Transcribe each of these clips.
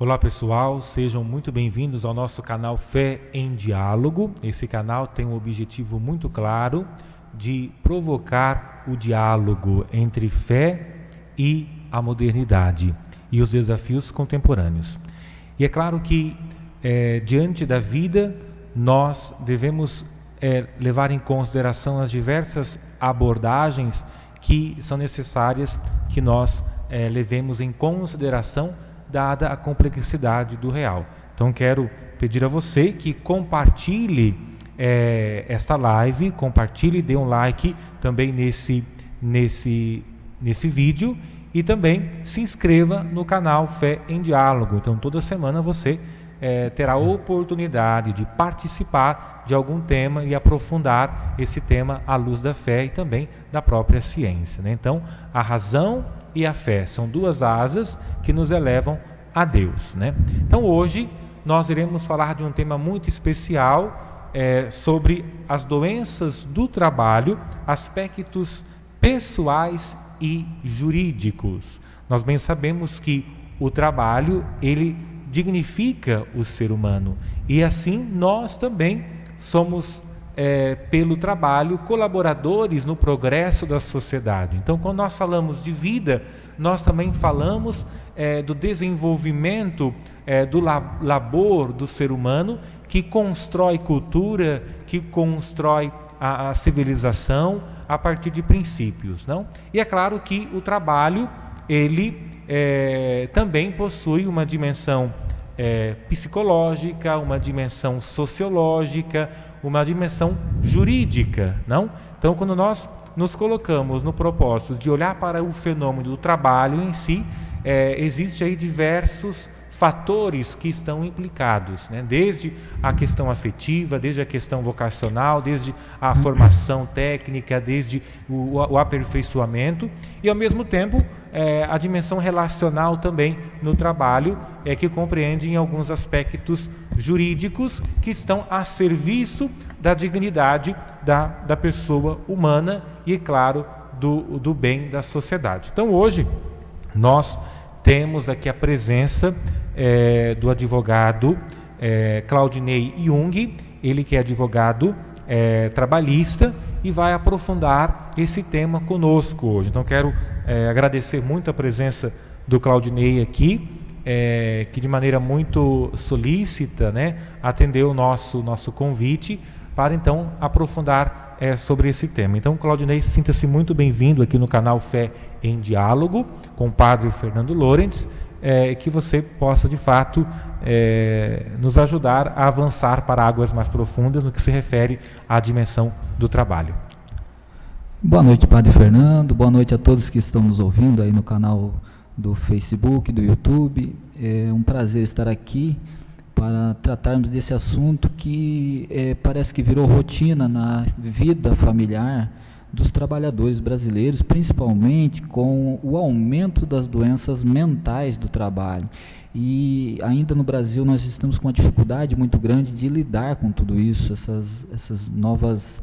Olá pessoal, sejam muito bem-vindos ao nosso canal Fé em Diálogo. Esse canal tem um objetivo muito claro de provocar o diálogo entre fé e a modernidade e os desafios contemporâneos. E é claro que diante da vida nós devemos levar em consideração as diversas abordagens que são necessárias que nós levemos em consideração dada a complexidade do real. Então quero pedir a você que compartilhe esta live, compartilhe, dê um like também nesse vídeo e também se inscreva no canal Fé em Diálogo. Então toda semana você terá a oportunidade de participar de algum tema e aprofundar esse tema à luz da fé e também da própria ciência, né? Então a razão e a fé são duas asas que nos elevam a Deus, né? Então hoje nós iremos falar de um tema muito especial sobre as doenças do trabalho, aspectos pessoais e jurídicos. Nós bem sabemos que o trabalho, ele dignifica o ser humano e assim nós também somos pelo trabalho colaboradores no progresso da sociedade. Então quando nós falamos de vida, nós também falamos do desenvolvimento do labor do ser humano que constrói cultura, que constrói a civilização a partir de princípios, não? E é claro que o trabalho ele também possui uma dimensão psicológica, uma dimensão sociológica, uma dimensão jurídica, não? Então, quando nós nos colocamos no propósito de olhar para o fenômeno do trabalho em si, existe aí diversos fatores que estão implicados, né? Desde a questão afetiva, desde a questão vocacional, desde a formação técnica, desde o aperfeiçoamento e ao mesmo tempo a dimensão relacional também no trabalho, que compreende em alguns aspectos jurídicos que estão a serviço da dignidade da pessoa humana e, é claro, do bem da sociedade. Então hoje nós temos aqui a presença do advogado Claudinei Jung, ele que é advogado trabalhista e vai aprofundar esse tema conosco hoje. Então quero agradecer muito a presença do Claudinei aqui, que de maneira muito solícita, né, atendeu o nosso convite para então aprofundar sobre esse tema. Então Claudinei, sinta-se muito bem-vindo aqui no canal Fé em Diálogo com o Padre Fernando Lorentz, que você possa de fato nos ajudar a avançar para águas mais profundas no que se refere à dimensão do trabalho. Boa noite, Padre Fernando, boa noite a todos que estão nos ouvindo aí no canal do Facebook, do YouTube. É um prazer estar aqui para tratarmos desse assunto que parece que virou rotina na vida familiar dos trabalhadores brasileiros, principalmente com o aumento das doenças mentais do trabalho. E ainda no Brasil nós estamos com uma dificuldade muito grande de lidar com tudo isso, essas novas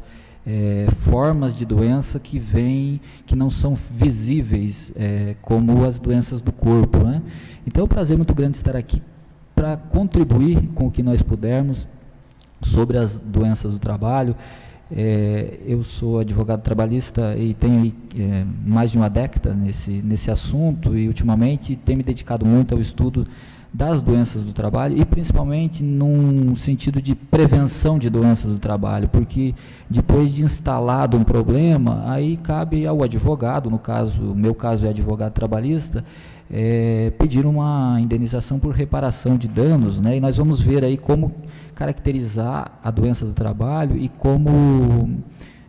formas de doença que vêm, que não são visíveis, como as doenças do corpo, né? Então é um prazer muito grande estar aqui para contribuir com o que nós pudermos sobre as doenças do trabalho. Eu sou advogado trabalhista e tenho mais de uma década nesse assunto e ultimamente tenho me dedicado muito ao estudo das doenças do trabalho e principalmente num sentido de prevenção de doenças do trabalho, porque depois de instalado um problema, aí cabe ao advogado, no meu caso é advogado trabalhista, pedir uma indenização por reparação de danos, né? E nós vamos ver aí como caracterizar a doença do trabalho e como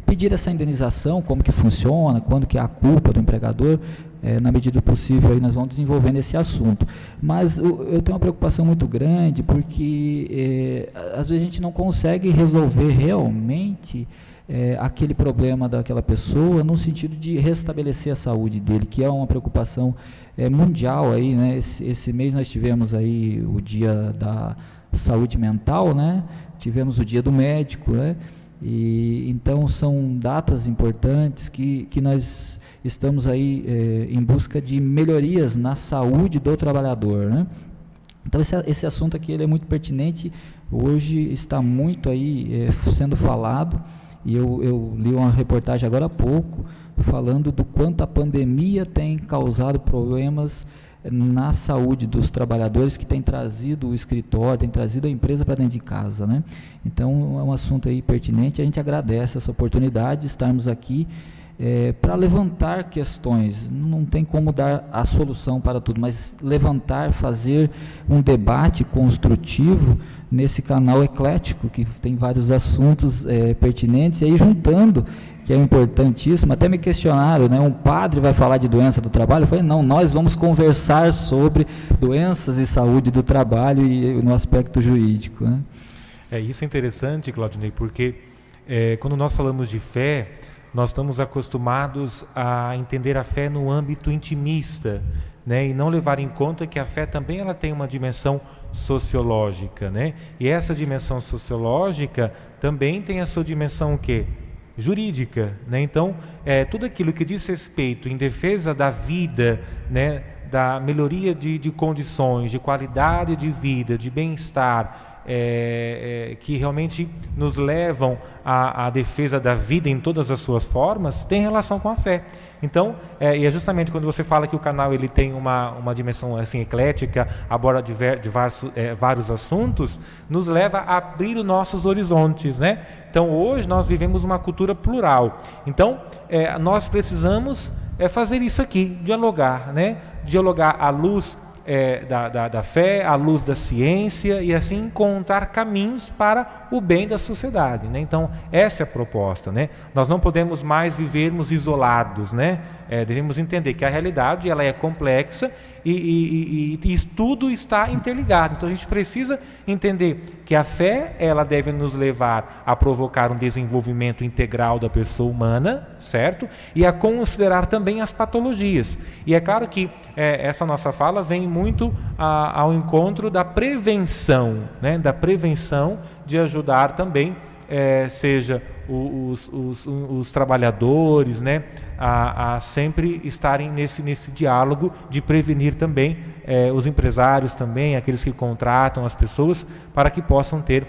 pedir essa indenização, como que funciona, quando que é a culpa do empregador. Na medida do possível aí nós vamos desenvolvendo esse assunto, mas eu tenho uma preocupação muito grande porque às vezes a gente não consegue resolver realmente aquele problema daquela pessoa no sentido de restabelecer a saúde dele, que é uma preocupação mundial aí, né? Esse mês nós tivemos aí o dia da saúde mental, né? Tivemos o dia do médico, né? E então são datas importantes que nós estamos aí em busca de melhorias na saúde do trabalhador, né? Então esse assunto aqui ele é muito pertinente, hoje está muito aí sendo falado, e eu li uma reportagem agora há pouco, falando do quanto a pandemia tem causado problemas na saúde dos trabalhadores, que tem trazido o escritório, tem trazido a empresa para dentro de casa, né? Então é um assunto aí pertinente, a gente agradece essa oportunidade de estarmos aqui para levantar questões. Não tem como dar a solução para tudo, mas levantar, fazer um debate construtivo nesse canal eclético, que tem vários assuntos pertinentes, e aí juntando, que é importantíssimo. Até me questionaram, né, um padre vai falar de doença do trabalho? Eu falei, não, nós vamos conversar sobre doenças e saúde do trabalho e no aspecto jurídico, né? Isso é interessante, Claudinei, porque quando nós falamos de fé, nós estamos acostumados a entender a fé no âmbito intimista, né, e não levar em conta que a fé também ela tem uma dimensão sociológica, né? E essa dimensão sociológica também tem a sua dimensão o quê? Jurídica, né? Então, tudo aquilo que diz respeito em defesa da vida, né, da melhoria de condições, de qualidade de vida, de bem-estar, que realmente nos levam à defesa da vida em todas as suas formas, tem relação com a fé. Então, e é justamente quando você fala que o canal ele tem uma dimensão assim eclética, aborda vários assuntos, nos leva a abrir os nossos horizontes, né? Então, hoje nós vivemos uma cultura plural. Então, nós precisamos fazer isso aqui, dialogar, né? Dialogar à luz da fé, à luz da ciência, e assim encontrar caminhos para o bem da sociedade, né? Então essa é a proposta, né? Nós não podemos mais vivermos isolados, né? Devemos entender que a realidade ela é complexa e tudo está interligado. Então a gente precisa entender que a fé ela deve nos levar a provocar um desenvolvimento integral da pessoa humana, certo? E a considerar também as patologias. E é claro que essa nossa fala vem muito ao encontro da prevenção, né? Da prevenção de ajudar também, seja os trabalhadores, né, a sempre estarem nesse diálogo de prevenir também os empresários também, aqueles que contratam as pessoas, para que possam ter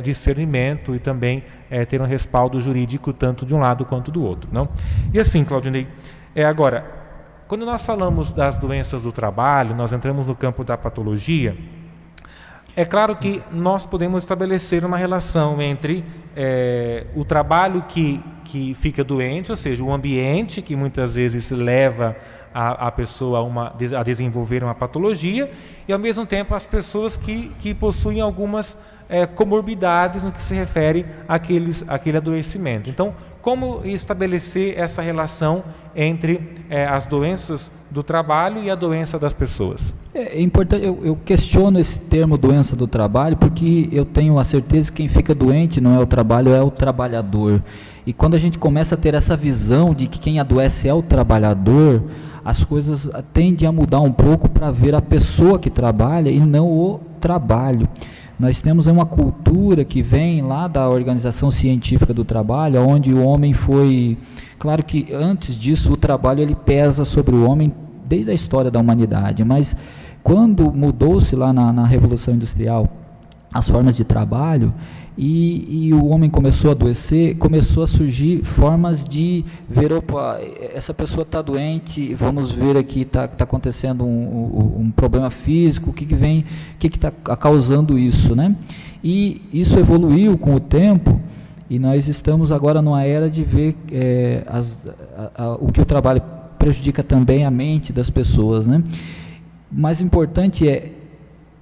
discernimento e também ter um respaldo jurídico tanto de um lado quanto do outro, não? E assim, Claudinei, agora, quando nós falamos das doenças do trabalho, nós entramos no campo da patologia. É claro que nós podemos estabelecer uma relação entre o trabalho que fica doente, ou seja, o ambiente que muitas vezes leva a pessoa a desenvolver uma patologia, e ao mesmo tempo as pessoas que possuem algumas comorbidades no que se refere àquele adoecimento. Então, como estabelecer essa relação entre as doenças do trabalho e a doença das pessoas? É importante, eu questiono esse termo doença do trabalho, porque eu tenho a certeza que quem fica doente não é o trabalho, é o trabalhador. E quando a gente começa a ter essa visão de que quem adoece é o trabalhador, as coisas tendem a mudar um pouco para ver a pessoa que trabalha e não o trabalho. Nós temos uma cultura que vem lá da Organização Científica do Trabalho, onde o homem foi... Claro que antes disso o trabalho ele pesa sobre o homem desde a história da humanidade, mas quando mudou-se lá na Revolução Industrial as formas de trabalho e o homem começou a adoecer, começou a surgir formas de ver, opa, essa pessoa está doente, vamos ver aqui, está acontecendo um problema físico, o que está causando isso, né? E isso evoluiu com o tempo, e nós estamos agora numa era de ver o que o trabalho prejudica também a mente das pessoas, né? O mais importante é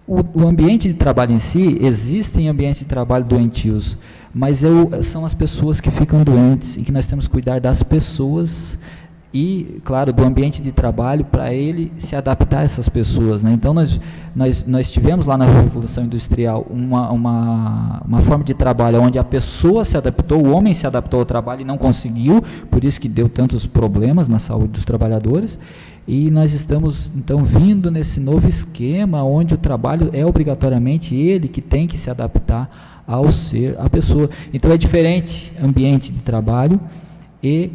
o ambiente de trabalho em si. Existem ambientes de trabalho doentios, mas são as pessoas que ficam doentes, e que nós temos que cuidar das pessoas e, claro, do ambiente de trabalho para ele se adaptar a essas pessoas, né? Então nós tivemos lá na Revolução Industrial uma forma de trabalho onde a pessoa se adaptou, o homem se adaptou ao trabalho e não conseguiu, por isso que deu tantos problemas na saúde dos trabalhadores. E nós estamos, então, vindo nesse novo esquema, onde o trabalho é obrigatoriamente ele que tem que se adaptar ao ser a pessoa. Então, é diferente ambiente de trabalho e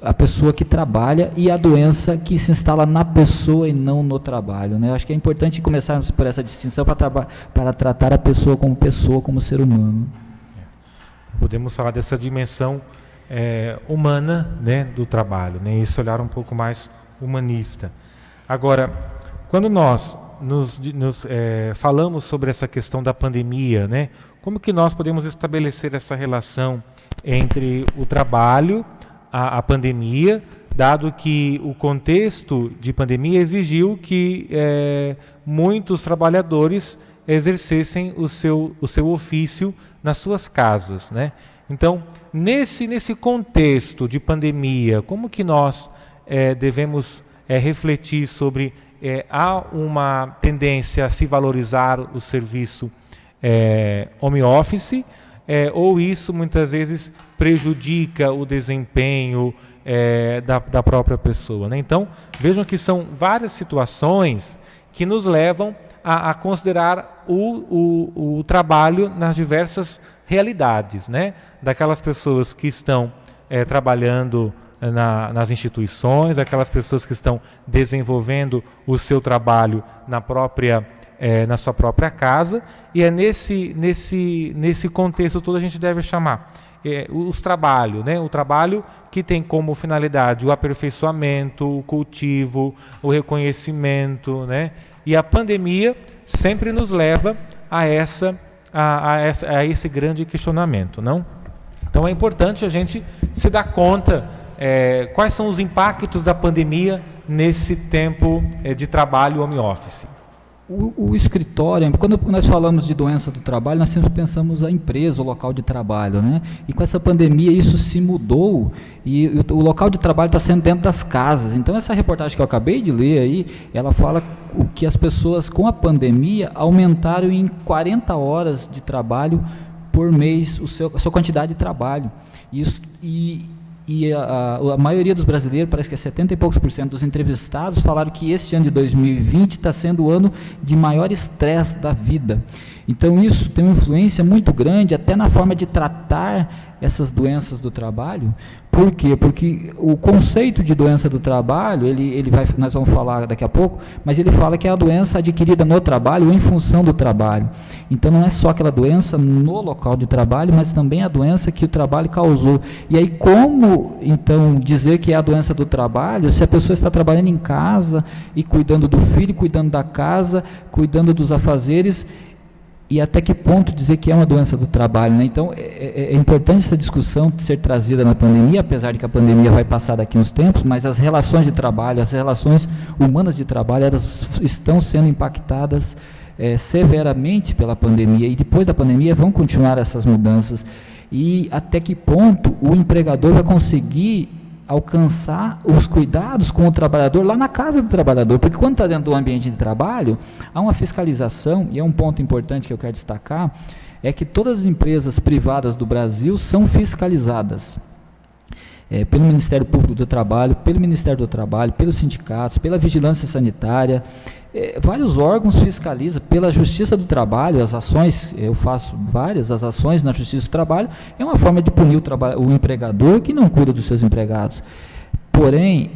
a pessoa que trabalha e a doença que se instala na pessoa e não no trabalho, né? Eu acho que é importante começarmos por essa distinção para tratar a pessoa, como ser humano. Podemos falar dessa dimensão humana, né, do trabalho, né? Esse olhar um pouco mais humanista. Agora, quando nós falamos sobre essa questão da pandemia, né, como que nós podemos estabelecer essa relação entre o trabalho, a pandemia, dado que o contexto de pandemia exigiu que muitos trabalhadores exercessem o seu ofício nas suas casas, né? Então, nesse contexto de pandemia, como que nós devemos refletir sobre há uma tendência a se valorizar o serviço home office, ou isso muitas vezes prejudica o desempenho da própria pessoa, né? Então, vejam que são várias situações que nos levam a considerar o trabalho nas diversas realidades, né? Daquelas pessoas que estão trabalhando nas instituições, aquelas pessoas que estão desenvolvendo o seu trabalho na sua própria casa, e é nesse contexto todo a gente deve chamar os trabalhos, né? O trabalho que tem como finalidade o aperfeiçoamento, o cultivo, o reconhecimento, né? E a pandemia sempre nos leva a esse grande questionamento, não? Então é importante a gente se dar conta quais são os impactos da pandemia nesse tempo de trabalho home office. O escritório, quando nós falamos de doença do trabalho, nós sempre pensamos a empresa, o local de trabalho, né? E com essa pandemia isso se mudou e o local de trabalho está sendo dentro das casas. Então essa reportagem que eu acabei de ler aí, ela fala que as pessoas com a pandemia aumentaram em 40 horas de trabalho por mês a sua quantidade de trabalho. Isso, e a maioria dos brasileiros, parece que é 70 e poucos % dos entrevistados, falaram que esse ano de 2020 está sendo o ano de maior estresse da vida. Então isso tem uma influência muito grande até na forma de tratar essas doenças do trabalho. Por quê? Porque o conceito de doença do trabalho, nós vamos falar daqui a pouco, mas ele fala que é a doença adquirida no trabalho ou em função do trabalho. Então não é só aquela doença no local de trabalho, mas também a doença que o trabalho causou. E aí como, então, dizer que é a doença do trabalho, se a pessoa está trabalhando em casa e cuidando do filho, cuidando da casa, cuidando dos afazeres, e até que ponto dizer que é uma doença do trabalho, né? Então, é importante essa discussão ser trazida na pandemia, apesar de que a pandemia vai passar daqui uns tempos, mas as relações de trabalho, as relações humanas de trabalho, elas estão sendo impactadas severamente pela pandemia, e depois da pandemia vão continuar essas mudanças. E até que ponto o empregador vai conseguir alcançar os cuidados com o trabalhador lá na casa do trabalhador, porque quando está dentro do ambiente de trabalho, há uma fiscalização, e é um ponto importante que eu quero destacar, é que todas as empresas privadas do Brasil são fiscalizadas pelo Ministério Público do Trabalho, pelo Ministério do Trabalho, pelos sindicatos, pela Vigilância Sanitária, vários órgãos fiscalizam, pela Justiça do Trabalho, as ações, eu faço as ações na Justiça do Trabalho, é uma forma de punir o empregador que não cuida dos seus empregados. Porém,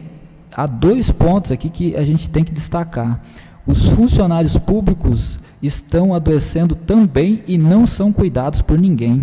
há 2 pontos aqui que a gente tem que destacar. Os funcionários públicos estão adoecendo também e não são cuidados por ninguém.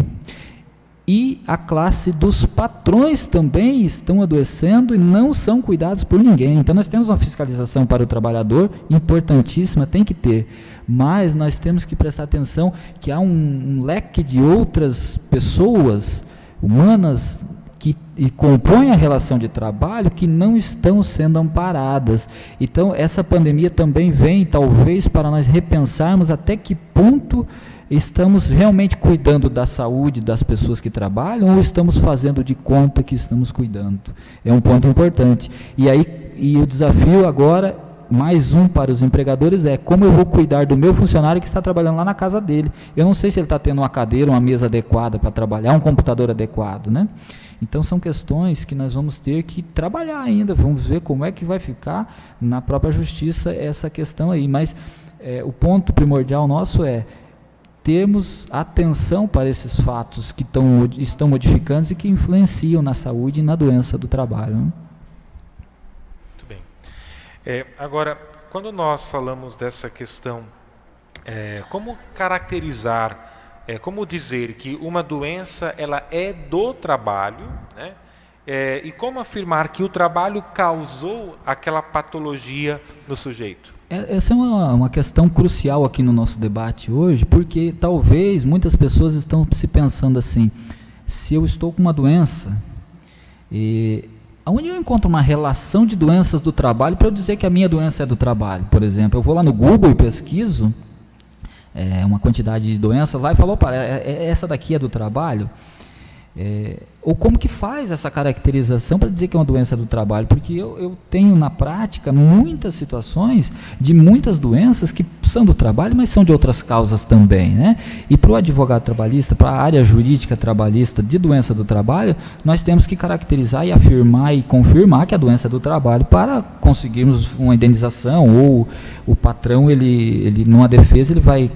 E a classe dos patrões também estão adoecendo e não são cuidados por ninguém. Então nós temos uma fiscalização para o trabalhador, importantíssima, tem que ter, mas nós temos que prestar atenção que há um leque de outras pessoas humanas que compõem a relação de trabalho que não estão sendo amparadas. Então essa pandemia também vem, talvez, para nós repensarmos até que ponto estamos realmente cuidando da saúde das pessoas que trabalham ou estamos fazendo de conta que estamos cuidando? É um ponto importante. E o desafio agora, mais um para os empregadores, é como eu vou cuidar do meu funcionário que está trabalhando lá na casa dele. Eu não sei se ele está tendo uma cadeira, uma mesa adequada para trabalhar, um computador adequado, né? Então são questões que nós vamos ter que trabalhar ainda, vamos ver como é que vai ficar na própria justiça essa questão aí. Mas o ponto primordial nosso é termos atenção para esses fatos que estão modificando e que influenciam na saúde e na doença do trabalho, né? Muito bem. Agora, quando nós falamos dessa questão, como caracterizar, como dizer que uma doença ela é do trabalho, né? E como afirmar que o trabalho causou aquela patologia no sujeito? Essa é uma questão crucial aqui no nosso debate hoje, porque talvez muitas pessoas estão se pensando assim: se eu estou com uma doença, aonde eu encontro uma relação de doenças do trabalho para eu dizer que a minha doença é do trabalho? Por exemplo, eu vou lá no Google e pesquiso uma quantidade de doenças lá e falo, opa, essa daqui é do trabalho? Ou como que faz essa caracterização para dizer que é uma doença do trabalho? Porque eu tenho na prática muitas situações de muitas doenças que são do trabalho, mas são de outras causas também, né? E para o advogado trabalhista, para a área jurídica trabalhista de doença do trabalho, nós temos que caracterizar e afirmar e confirmar que a doença é do trabalho para conseguirmos uma indenização, ou o patrão, ele numa defesa, ele vai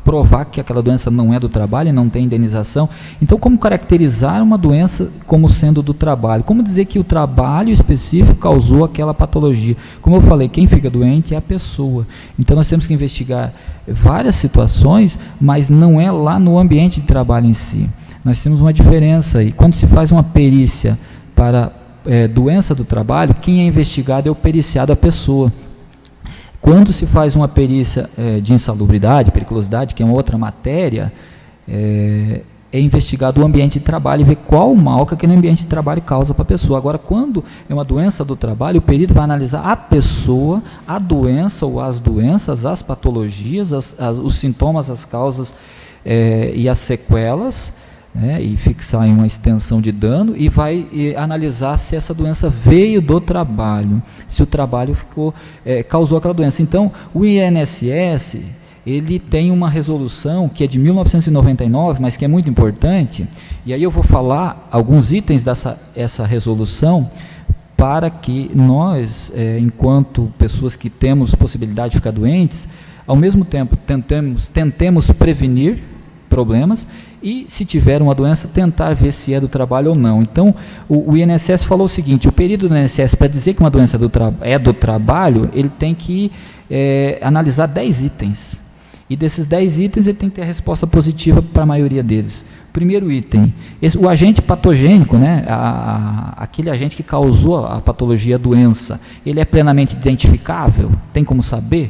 provar que aquela doença não é do trabalho e não tem indenização. Então, como caracterizar uma doença como sendo do trabalho? Como dizer que o trabalho específico causou aquela patologia? Como eu falei, quem fica doente é a pessoa. Então, nós temos que investigar várias situações, mas não é lá no ambiente de trabalho em si. Nós temos uma diferença aí. Quando se faz uma perícia para doença do trabalho, quem é investigado é o periciado, a pessoa. Quando se faz uma perícia de insalubridade, periculosidade, que é uma outra matéria, é investigado o ambiente de trabalho e ver qual o mal que aquele ambiente de trabalho causa para a pessoa. Agora, quando é uma doença do trabalho, o perito vai analisar a pessoa, a doença ou as doenças, as patologias, os sintomas, as causas e as sequelas, e fixar em uma extensão de dano, e vai analisar se essa doença veio do trabalho, se o trabalho causou aquela doença. Então, o INSS, ele tem uma resolução que é de 1999, mas que é muito importante, e aí eu vou falar alguns itens dessa resolução, para que nós, enquanto pessoas que temos possibilidade de ficar doentes, ao mesmo tempo tentemos prevenir problemas, e se tiver uma doença, tentar ver se é do trabalho ou não. Então, o INSS falou o seguinte: o perito do INSS, para dizer que uma doença é do trabalho, ele tem que analisar 10 itens. E desses 10 itens, ele tem que ter a resposta positiva para a maioria deles. Primeiro item, o agente patogênico, né, aquele agente que causou a patologia, a doença, ele é plenamente identificável? Tem como saber?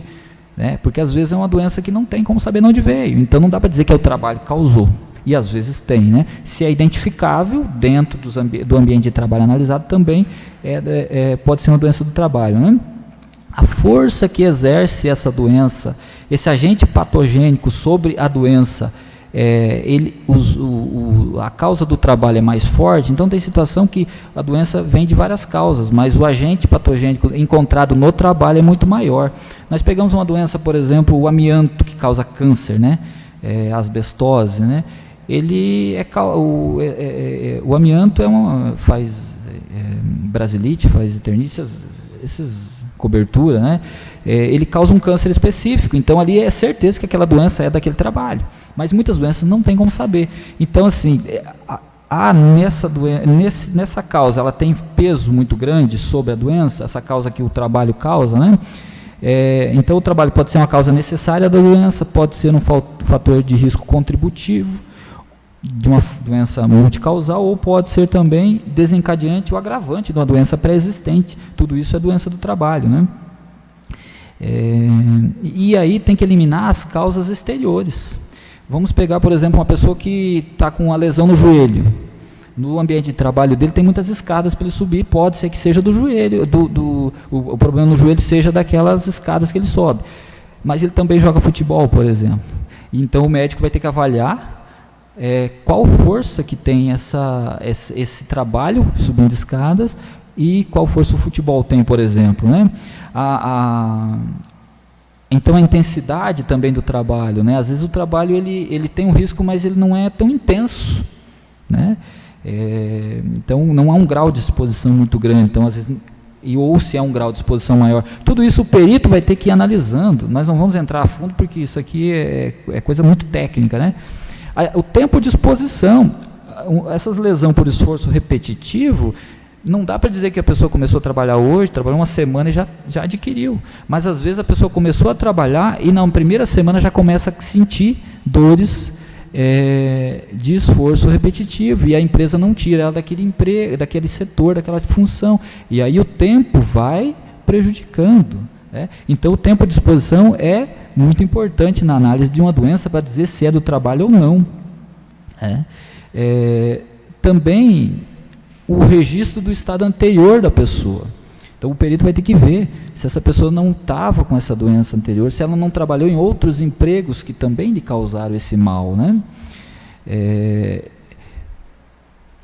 Porque às vezes é uma doença que não tem como saber de onde veio. Então, não dá para dizer que é o trabalho que causou. E às vezes tem, né? Se é identificável dentro do ambiente de trabalho analisado, também pode ser uma doença do trabalho, né? A força que exerce essa doença, esse agente patogênico sobre a doença, a causa do trabalho é mais forte. Então tem situação que a doença vem de várias causas, mas o agente patogênico encontrado no trabalho é muito maior. Nós pegamos uma doença, por exemplo, o amianto, que causa câncer, né? Asbestose, né? O amianto faz brasilite, faz eternite, esses cobertura, né? Ele causa um câncer específico. Então ali é certeza que aquela doença é daquele trabalho. Mas muitas doenças não tem como saber. Então, assim, nessa causa, ela tem peso muito grande sobre a doença, essa causa que o trabalho causa, né? Então, o trabalho pode ser uma causa necessária da doença, pode ser um fator de risco contributivo de uma doença multicausal, ou pode ser também desencadeante ou agravante de uma doença pré-existente. Tudo isso é doença do trabalho, né? E aí tem que eliminar as causas exteriores. Vamos pegar, por exemplo, uma pessoa que está com uma lesão no joelho. No ambiente de trabalho dele tem muitas escadas para ele subir, pode ser que seja do joelho, o problema no joelho seja daquelas escadas que ele sobe. Mas ele também joga futebol, por exemplo. Então o médico vai ter que avaliar qual força que tem esse trabalho subindo escadas e qual força o futebol tem, por exemplo, né? Então a intensidade também do trabalho, né? Às vezes o trabalho ele tem um risco, mas ele não é tão intenso, né? Então não há um grau de exposição muito grande. Então às vezes ou se é um grau de exposição maior. Tudo isso o perito vai ter que ir analisando. Nós não vamos entrar a fundo porque isso aqui é coisa muito técnica, né? O tempo de exposição, essas lesões por esforço repetitivo, não dá para dizer que a pessoa começou a trabalhar hoje, trabalhou uma semana e já adquiriu. Mas às vezes a pessoa começou a trabalhar e na primeira semana já começa a sentir dores de esforço repetitivo, e a empresa não tira ela daquele emprego, daquele setor, daquela função, e aí o tempo vai prejudicando, né? Então o tempo de exposição é muito importante na análise de uma doença para dizer se é do trabalho ou não, né? Também o registro do estado anterior da pessoa. Então o perito vai ter que ver se essa pessoa não estava com essa doença anterior, se ela não trabalhou em outros empregos que também lhe causaram esse mal, né?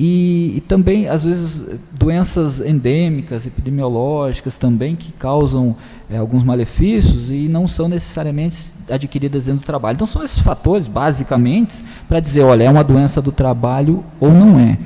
E também, às vezes, doenças endêmicas, epidemiológicas também, que causam alguns malefícios e não são necessariamente adquiridas dentro do trabalho. Então são esses fatores, basicamente, para dizer, olha, é uma doença do trabalho ou não é.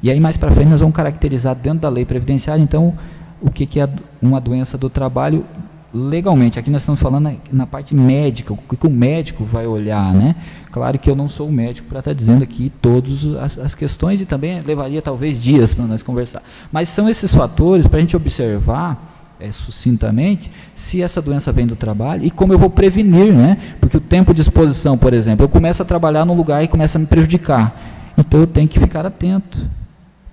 E aí mais para frente nós vamos caracterizar dentro da lei previdenciária, então, o que é uma doença do trabalho legalmente. Aqui nós estamos falando na parte médica, o que o médico vai olhar, né? Claro que eu não sou o médico para estar dizendo aqui todas as questões, e também levaria talvez dias para nós conversar. Mas são esses fatores para a gente observar sucintamente se essa doença vem do trabalho e como eu vou prevenir, né? Porque o tempo de exposição, por exemplo, eu começo a trabalhar num lugar e começa a me prejudicar. Então eu tenho que ficar atento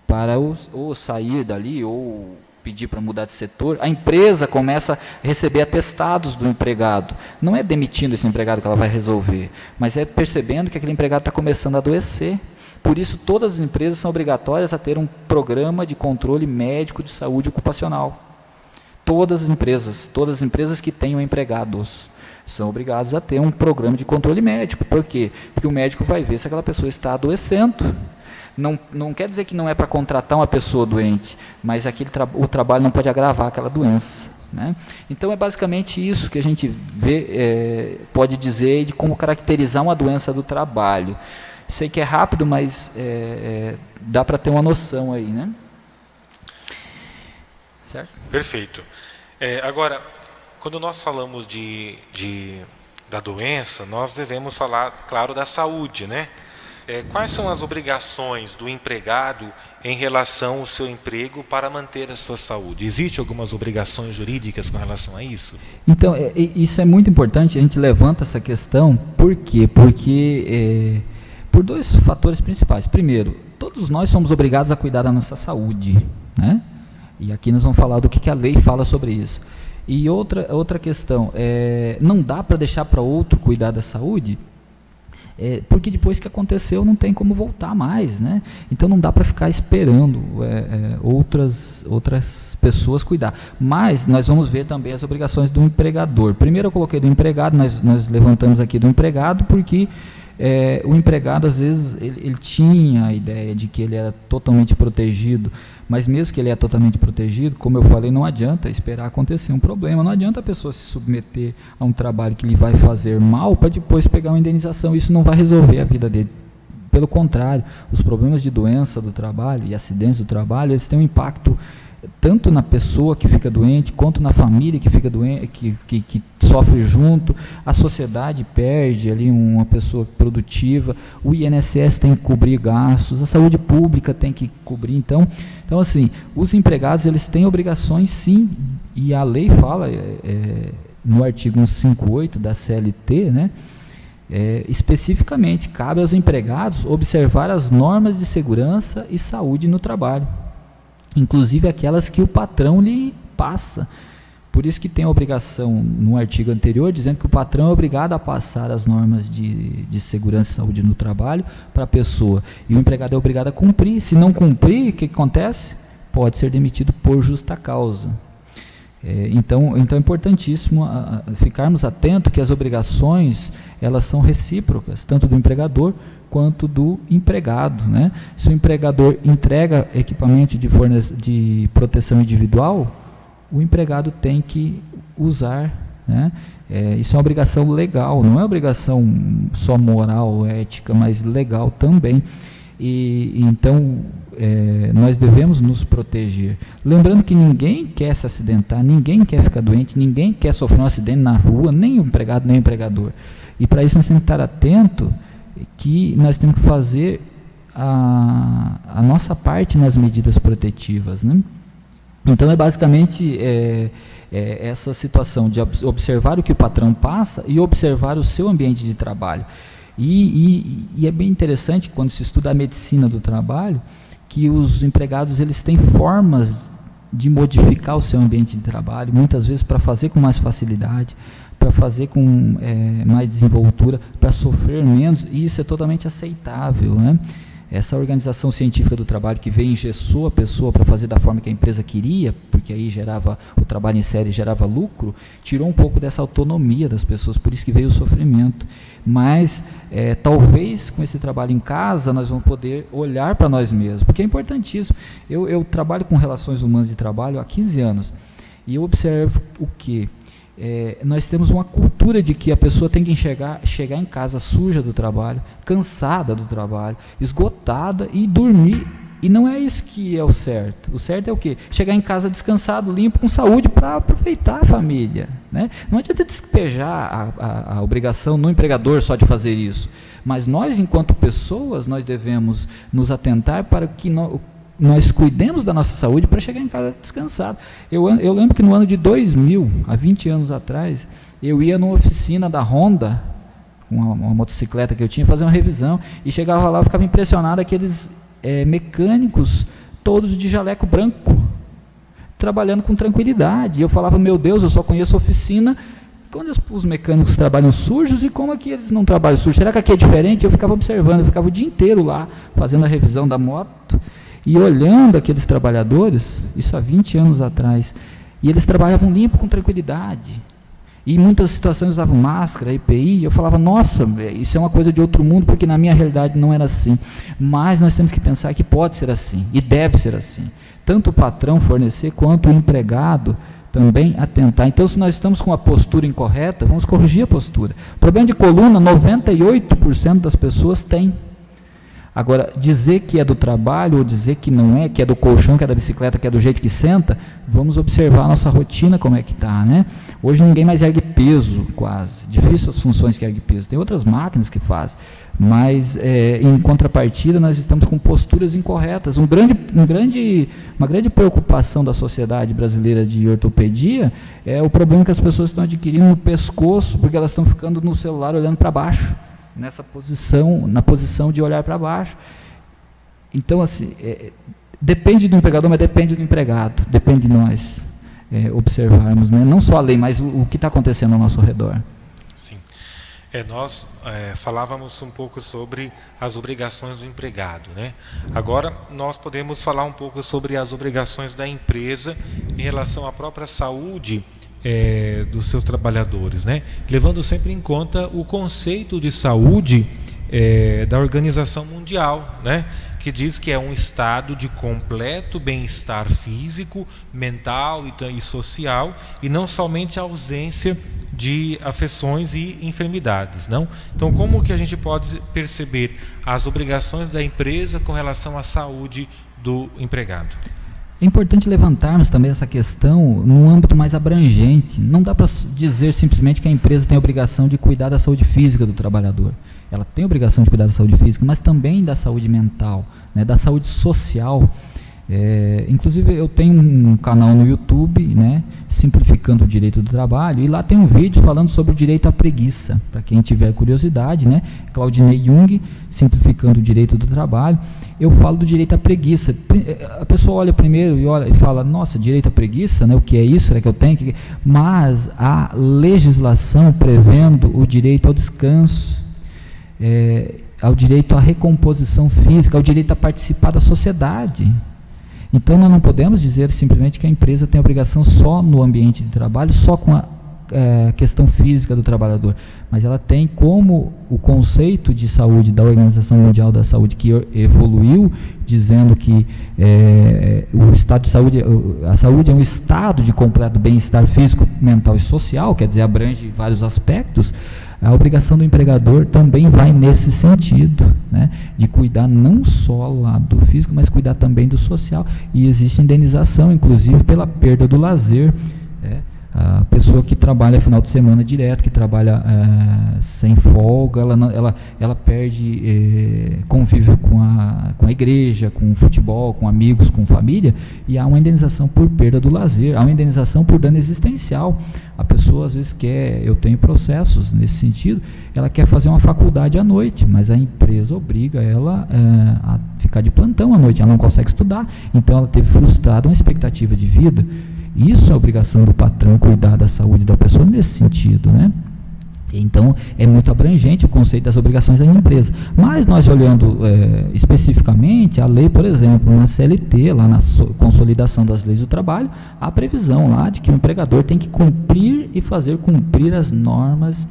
para ou sair dali ou pedir para mudar de setor. A empresa começa a receber atestados do empregado. Não é demitindo esse empregado que ela vai resolver, mas é percebendo que aquele empregado está começando a adoecer. Por isso, todas as empresas são obrigatórias a ter um programa de controle médico de saúde ocupacional. Todas as empresas que tenham empregados são obrigadas a ter um programa de controle médico. Por quê? Porque o médico vai ver se aquela pessoa está adoecendo. Não quer dizer que não é para contratar uma pessoa doente, mas o trabalho não pode agravar aquela doença, né? Então é basicamente isso que a gente vê, pode dizer de como caracterizar uma doença do trabalho. Sei que é rápido, mas dá para ter uma noção aí, né? Certo? Perfeito. Agora, quando nós falamos da doença, nós devemos falar, claro, da saúde, né? Quais são as obrigações do empregado em relação ao seu emprego para manter a sua saúde? Existem algumas obrigações jurídicas com relação a isso? Então, isso é muito importante, a gente levanta essa questão, por quê? Porque por dois fatores principais. Primeiro, todos nós somos obrigados a cuidar da nossa saúde, né? E aqui nós vamos falar do que a lei fala sobre isso. E outra questão, não dá para deixar para outro cuidar da saúde, porque depois que aconteceu não tem como voltar mais, né? Então não dá para ficar esperando outras pessoas cuidar. Mas nós vamos ver também as obrigações do empregador. Primeiro eu coloquei do empregado, nós levantamos aqui do empregado, porque o empregado às vezes ele tinha a ideia de que ele era totalmente protegido, mas mesmo que ele é totalmente protegido, como eu falei, não adianta esperar acontecer um problema, não adianta a pessoa se submeter a um trabalho que lhe vai fazer mal para depois pegar uma indenização. Isso não vai resolver a vida dele. Pelo contrário, os problemas de doença do trabalho e acidentes do trabalho, eles têm um impacto tanto na pessoa que fica doente, quanto na família que fica doente, que sofre junto. A sociedade perde ali uma pessoa produtiva, o INSS tem que cobrir gastos, a saúde pública tem que cobrir. Então assim, os empregados eles têm obrigações sim, e a lei fala no artigo 158 da CLT, né, especificamente, cabe aos empregados observar as normas de segurança e saúde no trabalho, inclusive aquelas que o patrão lhe passa. Por isso que tem a obrigação, no artigo anterior, dizendo que o patrão é obrigado a passar as normas de segurança e saúde no trabalho para a pessoa, e o empregado é obrigado a cumprir. Se não cumprir, o que acontece? Pode ser demitido por justa causa. Então é importantíssimo ficarmos atentos que as obrigações elas são recíprocas, tanto do empregador quanto do empregado, né? Se o empregador entrega equipamento de proteção individual, o empregado tem que usar, né? Isso é uma obrigação legal, não é obrigação só moral, ética, mas legal também. E então nós devemos nos proteger. Lembrando que ninguém quer se acidentar, ninguém quer ficar doente, ninguém quer sofrer um acidente na rua, nem o empregado, nem o empregador. E para isso nós temos que estar atento que nós temos que fazer a nossa parte nas medidas protetivas, né? Então é basicamente essa situação de observar o que o patrão passa e observar o seu ambiente de trabalho. E é bem interessante quando se estuda a medicina do trabalho, que os empregados eles têm formas de modificar o seu ambiente de trabalho, muitas vezes para fazer com mais facilidade, para fazer com mais desenvoltura, para sofrer menos, e isso é totalmente aceitável, né? Essa organização científica do trabalho que veio e engessou a pessoa para fazer da forma que a empresa queria, porque aí gerava o trabalho em série, gerava lucro, tirou um pouco dessa autonomia das pessoas, por isso que veio o sofrimento. Mas talvez com esse trabalho em casa nós vamos poder olhar para nós mesmos, porque é importantíssimo. Eu trabalho com relações humanas de trabalho há 15 anos, e eu observo o quê? Nós temos uma cultura de que a pessoa tem que chegar em casa suja do trabalho, cansada do trabalho, esgotada e dormir. E não é isso que é o certo. O certo é o quê? Chegar em casa descansado, limpo, com saúde, para aproveitar a família, né? Não adianta despejar a obrigação no empregador só de fazer isso. Mas nós, enquanto pessoas, nós devemos nos atentar para que nós cuidemos da nossa saúde para chegar em casa descansado. Eu lembro que no ano de 2000, há 20 anos atrás, eu ia numa oficina da Honda, com uma motocicleta que eu tinha, fazer uma revisão, e chegava lá e ficava impressionado, aqueles mecânicos todos de jaleco branco, trabalhando com tranquilidade. E eu falava, meu Deus, eu só conheço oficina quando os mecânicos trabalham sujos, e como aqui eles não trabalham sujos? Será que aqui é diferente? Eu ficava observando, eu ficava o dia inteiro lá, fazendo a revisão da moto, e olhando aqueles trabalhadores, isso há 20 anos atrás, e eles trabalhavam limpo, com tranquilidade, e em muitas situações usavam máscara, EPI, e eu falava, nossa, isso é uma coisa de outro mundo, porque na minha realidade não era assim. Mas nós temos que pensar que pode ser assim, e deve ser assim. Tanto o patrão fornecer, quanto o empregado também atentar. Então, se nós estamos com a postura incorreta, vamos corrigir a postura. Problema de coluna, 98% das pessoas têm. Agora, dizer que é do trabalho, ou dizer que não é, que é do colchão, que é da bicicleta, que é do jeito que senta, vamos observar a nossa rotina, como é que está, né? Hoje ninguém mais ergue peso, quase. Difícil as funções que ergue peso. Tem outras máquinas que fazem. Mas, em contrapartida, nós estamos com posturas incorretas. Uma grande preocupação da sociedade brasileira de ortopedia é o problema que as pessoas estão adquirindo no pescoço, porque elas estão ficando no celular olhando para baixo, na posição de olhar para baixo. Então, assim, depende do empregador, mas depende do empregado, depende de nós observarmos, né? Não só a lei, mas o que está acontecendo ao nosso redor. Sim. Nós falávamos um pouco sobre as obrigações do empregado, né? Agora nós podemos falar um pouco sobre as obrigações da empresa em relação à própria saúde dos seus trabalhadores, né? Levando sempre em conta o conceito de saúde da Organização Mundial, né? Que diz que é um estado de completo bem-estar físico, mental e social, e não somente a ausência de afecções e enfermidades, não? Então, como que a gente pode perceber as obrigações da empresa com relação à saúde do empregado? É importante levantarmos também essa questão num âmbito mais abrangente. Não dá para dizer simplesmente que a empresa tem a obrigação de cuidar da saúde física do trabalhador. Ela tem a obrigação de cuidar da saúde física, mas também da saúde mental, né, da saúde social. Inclusive, eu tenho um canal no YouTube, né, Simplificando o Direito do Trabalho, e lá tem um vídeo falando sobre o direito à preguiça, para quem tiver curiosidade, né, Claudinei Jung, Simplificando o Direito do Trabalho. Eu falo do direito à preguiça. A pessoa olha primeiro e fala, nossa, direito à preguiça, né, o que é isso? Será que eu tenho? Mas a legislação prevendo o direito ao descanso, ao direito à recomposição física, ao direito a participar da sociedade. Então, nós não podemos dizer simplesmente que a empresa tem obrigação só no ambiente de trabalho, só com a questão física do trabalhador, mas ela tem como o conceito de saúde da Organização Mundial da Saúde, que evoluiu, dizendo que o estado de saúde, a saúde é um estado de completo bem-estar físico, mental e social, quer dizer, abrange vários aspectos. A obrigação do empregador também vai nesse sentido, né, de cuidar não só lá do físico, mas cuidar também do social, e existe indenização, inclusive, pela perda do lazer. A pessoa que trabalha final de semana direto, que trabalha sem folga, ela perde convívio com a igreja, com o futebol, com amigos, com família, e há uma indenização por perda do lazer, há uma indenização por dano existencial. A pessoa às vezes eu tenho processos nesse sentido, ela quer fazer uma faculdade à noite, mas a empresa obriga ela a ficar de plantão à noite, ela não consegue estudar, então ela teve frustrada uma expectativa de vida. Isso é obrigação do patrão, cuidar da saúde da pessoa nesse sentido, né? Então, é muito abrangente o conceito das obrigações da empresa. Mas nós olhando especificamente a lei, por exemplo, na CLT, lá na consolidação das leis do trabalho, há previsão lá de que o empregador tem que cumprir e fazer cumprir as normas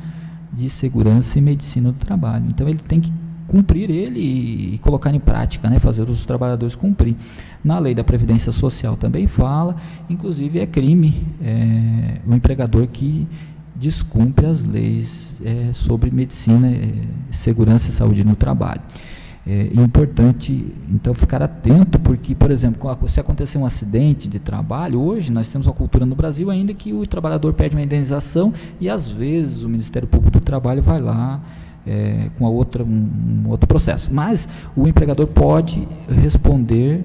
de segurança e medicina do trabalho. Então, ele tem que cumprir e colocar em prática, né, fazer os trabalhadores cumprir. Na lei da Previdência Social também fala, inclusive é crime o empregador que descumpre as leis sobre medicina, segurança e saúde no trabalho. É importante, então, ficar atento, porque, por exemplo, se acontecer um acidente de trabalho, hoje nós temos uma cultura no Brasil ainda que o trabalhador pede uma indenização e, às vezes, o Ministério Público do Trabalho vai lá com um outro processo. Mas o empregador pode responder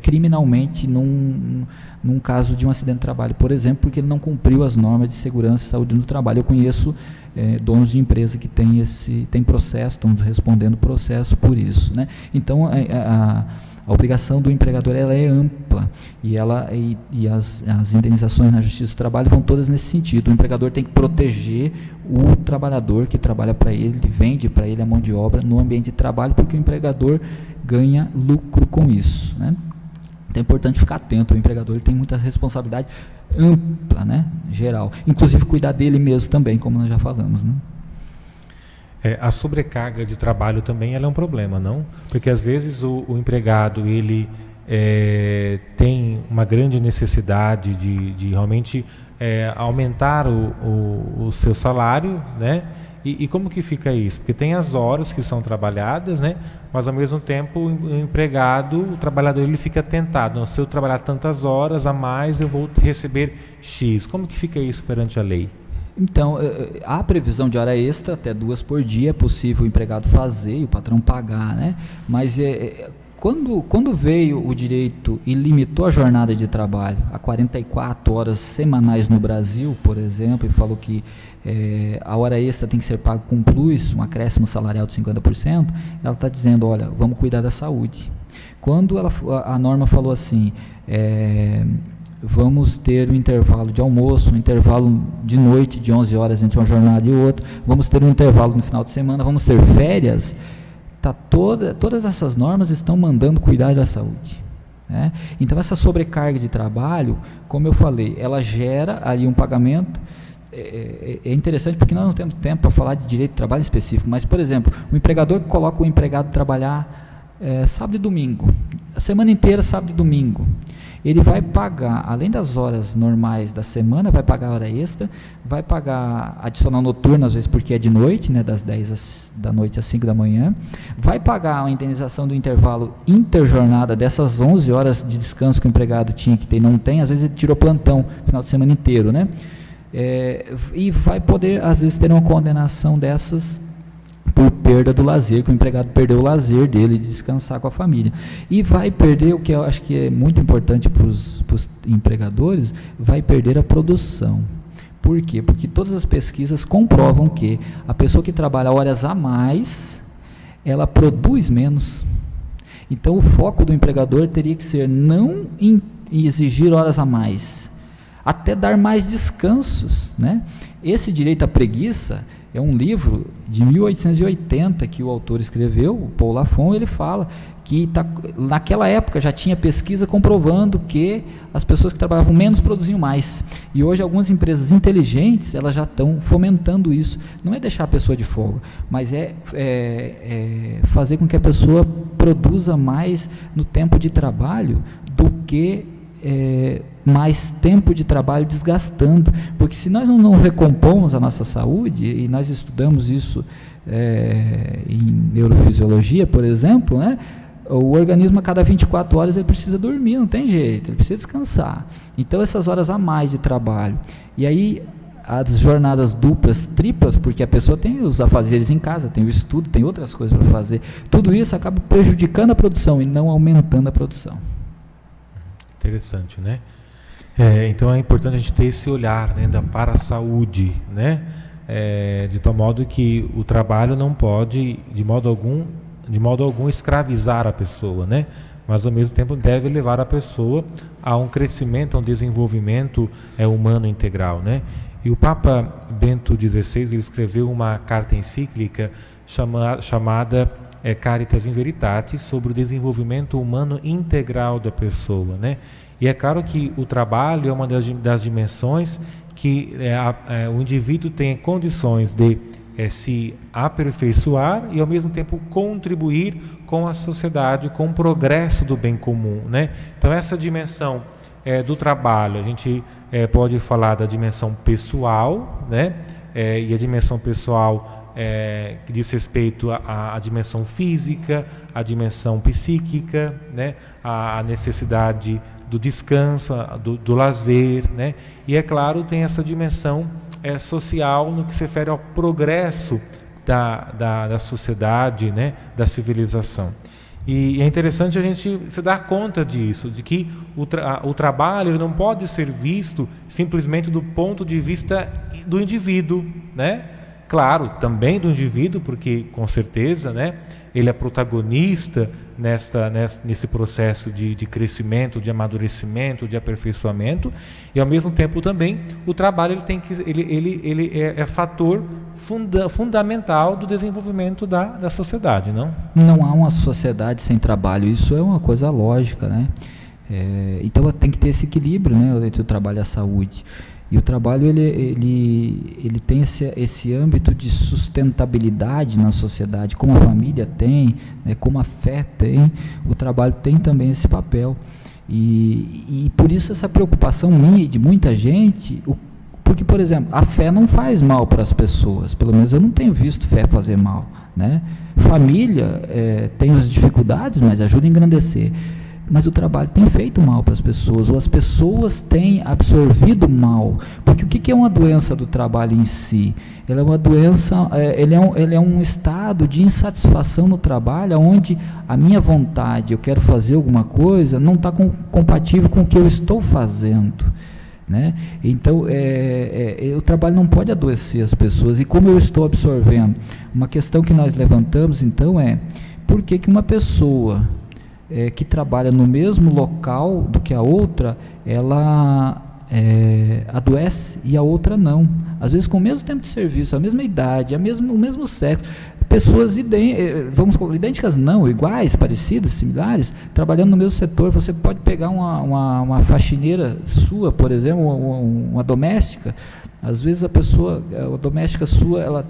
criminalmente num caso de um acidente de trabalho, por exemplo, porque ele não cumpriu as normas de segurança e saúde no trabalho. Eu conheço donos de empresa que têm processo, estão respondendo processo por isso, né? Então, a obrigação do empregador ela é ampla e as indenizações na Justiça do Trabalho vão todas nesse sentido. O empregador tem que proteger o trabalhador que trabalha para ele, vende para ele a mão de obra no ambiente de trabalho, porque o empregador ganha lucro com isso, né? Então é importante ficar atento. O empregador ele tem muita responsabilidade ampla, né, geral, inclusive cuidar dele mesmo também, como nós já falamos, né? A sobrecarga de trabalho também ela é um problema, não? Porque às vezes o empregado ele tem uma grande necessidade de realmente aumentar o seu salário, né? E como que fica isso? Porque tem as horas que são trabalhadas, né? Mas ao mesmo tempo o trabalhador ele fica tentado. Se eu trabalhar tantas horas a mais, eu vou receber X. Como que fica isso perante a lei? Então, há previsão de hora extra, até 2 por dia, é possível o empregado fazer e o patrão pagar, né? Mas quando veio o direito e limitou a jornada de trabalho a 44 horas semanais no Brasil, por exemplo, e falou que a hora extra tem que ser paga com plus, um acréscimo salarial de 50%, ela está dizendo, olha, vamos cuidar da saúde. Quando a norma falou assim, vamos ter um intervalo de almoço, um intervalo de noite de 11 horas entre uma jornada e outra, vamos ter um intervalo no final de semana, vamos ter férias, todas essas normas estão mandando cuidar da saúde, né? Então essa sobrecarga de trabalho, como eu falei, ela gera ali um pagamento. É interessante porque nós não temos tempo para falar de direito de trabalho específico, mas, por exemplo, o empregador que coloca o empregado trabalhar sábado e domingo, a semana inteira, sábado e domingo, ele vai pagar, além das horas normais da semana, vai pagar hora extra, vai pagar adicional noturno, às vezes porque é de noite, né, das 10 da noite às 5 da manhã, vai pagar a indenização do intervalo interjornada, dessas 11 horas de descanso que o empregado tinha que ter, não tem, às vezes ele tirou plantão, final de semana inteiro, né? E vai poder, às vezes, ter uma condenação dessas por perda do lazer, que o empregado perdeu o lazer dele de descansar com a família. E vai perder, o que eu acho que é muito importante para os empregadores, vai perder a produção. Por quê? Porque todas as pesquisas comprovam que a pessoa que trabalha horas a mais, ela produz menos. Então, o foco do empregador teria que ser não em exigir horas a mais, até dar mais descansos, né? Esse direito à preguiça é um livro de 1880 que o autor escreveu, o Paul Lafon. Ele fala que naquela época já tinha pesquisa comprovando que as pessoas que trabalhavam menos produziam mais. E hoje algumas empresas inteligentes, elas já estão fomentando isso. Não é deixar a pessoa de folga, mas fazer com que a pessoa produza mais no tempo de trabalho do que mais tempo de trabalho desgastando, porque se nós não recompomos a nossa saúde, e nós estudamos isso em neurofisiologia, por exemplo, né? O organismo a cada 24 horas ele precisa dormir, não tem jeito, ele precisa descansar. Então essas horas a mais de trabalho, e aí as jornadas duplas, triplas, porque a pessoa tem os afazeres em casa, tem o estudo, tem outras coisas para fazer, tudo isso acaba prejudicando a produção e não aumentando a produção. Interessante, né? Então é importante a gente ter esse olhar, né, para a saúde, né? De tal modo que o trabalho não pode, de modo algum, escravizar a pessoa, né? Mas ao mesmo tempo deve levar a pessoa a um crescimento, a um desenvolvimento humano integral, né? E o Papa Bento XVI, ele escreveu uma carta encíclica chamada Caritas in Veritatis, sobre o desenvolvimento humano integral da pessoa, né? E é claro que o trabalho é uma das dimensões que o indivíduo tem condições de se aperfeiçoar e ao mesmo tempo contribuir com a sociedade, com o progresso do bem comum, né? Então essa dimensão do trabalho, a gente pode falar da dimensão pessoal, né? E a dimensão pessoal que diz respeito à dimensão física, à dimensão psíquica, né? A necessidade do descanso, do lazer, né? E é claro, tem essa dimensão social no que se refere ao progresso da sociedade, né? Da civilização. E é interessante a gente se dar conta disso, de que o trabalho ele não pode ser visto simplesmente do ponto de vista do indivíduo, né? Claro, também do indivíduo, porque com certeza, né, ele é protagonista nesse processo de crescimento, de amadurecimento, de aperfeiçoamento, e ao mesmo tempo também o trabalho ele é fator fundamental do desenvolvimento da sociedade, não? Não há uma sociedade sem trabalho, isso é uma coisa lógica, né? Então tem que ter esse equilíbrio, né, entre o trabalho e a saúde. E o trabalho ele tem esse âmbito de sustentabilidade na sociedade, como a família tem, né, como a fé tem, o trabalho tem também esse papel. E por isso essa preocupação minha e de muita gente, porque, por exemplo, a fé não faz mal para as pessoas, pelo menos eu não tenho visto fé fazer mal, né? Família tem as dificuldades, mas ajuda a engrandecer. Mas o trabalho tem feito mal para as pessoas, ou as pessoas têm absorvido mal. Porque o que é uma doença do trabalho em si? Ela é uma doença, ele é um estado de insatisfação no trabalho, onde a minha vontade, eu quero fazer alguma coisa, não está compatível com o que eu estou fazendo, né? Então, o trabalho não pode adoecer as pessoas. E como eu estou absorvendo? Uma questão que nós levantamos, então, por que uma pessoa que trabalha no mesmo local do que a outra, ela adoece e a outra não? Às vezes com o mesmo tempo de serviço, a mesma idade, o mesmo sexo, pessoas idênticas não, iguais, parecidas, similares, trabalhando no mesmo setor. Você pode pegar uma faxineira sua, por exemplo, uma doméstica. Às vezes a doméstica sua, ela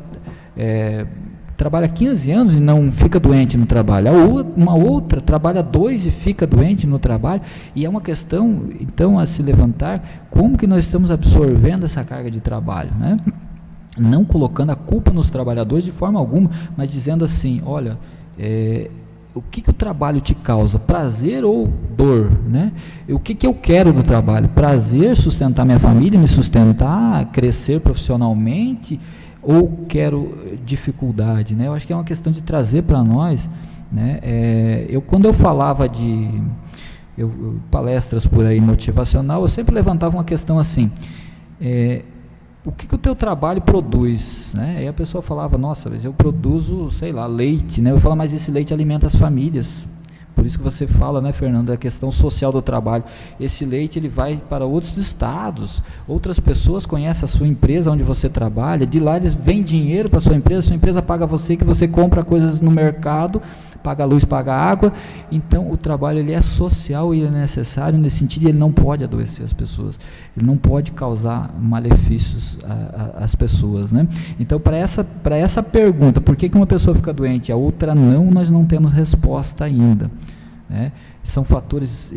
trabalha 15 anos e não fica doente no trabalho. Uma outra trabalha 2 e fica doente no trabalho. E é uma questão, então, a se levantar, como que nós estamos absorvendo essa carga de trabalho, né? Não colocando a culpa nos trabalhadores de forma alguma, mas dizendo assim, olha, o que o trabalho te causa? Prazer ou dor, né? O que eu quero do trabalho? Prazer, sustentar minha família, me sustentar, crescer profissionalmente, ou quero dificuldade, né? Eu acho que é uma questão de trazer para nós, né? Quando eu falava de palestras por aí motivacional, eu sempre levantava uma questão assim, o que o teu trabalho produz, né? Aí a pessoa falava, nossa, eu produzo, sei lá, leite, né? Eu falo, mas esse leite alimenta as famílias. Por isso que você fala, né, Fernando, da questão social do trabalho. Esse leite ele vai para outros estados, outras pessoas conhecem a sua empresa onde você trabalha, de lá eles vêm dinheiro para a sua empresa paga você, que você compra coisas no mercado, paga luz, paga água. Então o trabalho ele é social e é necessário nesse sentido, ele não pode adoecer as pessoas, ele não pode causar malefícios às pessoas, né? Então para essa pergunta, por que uma pessoa fica doente e a outra não, nós não temos resposta ainda, né? São fatores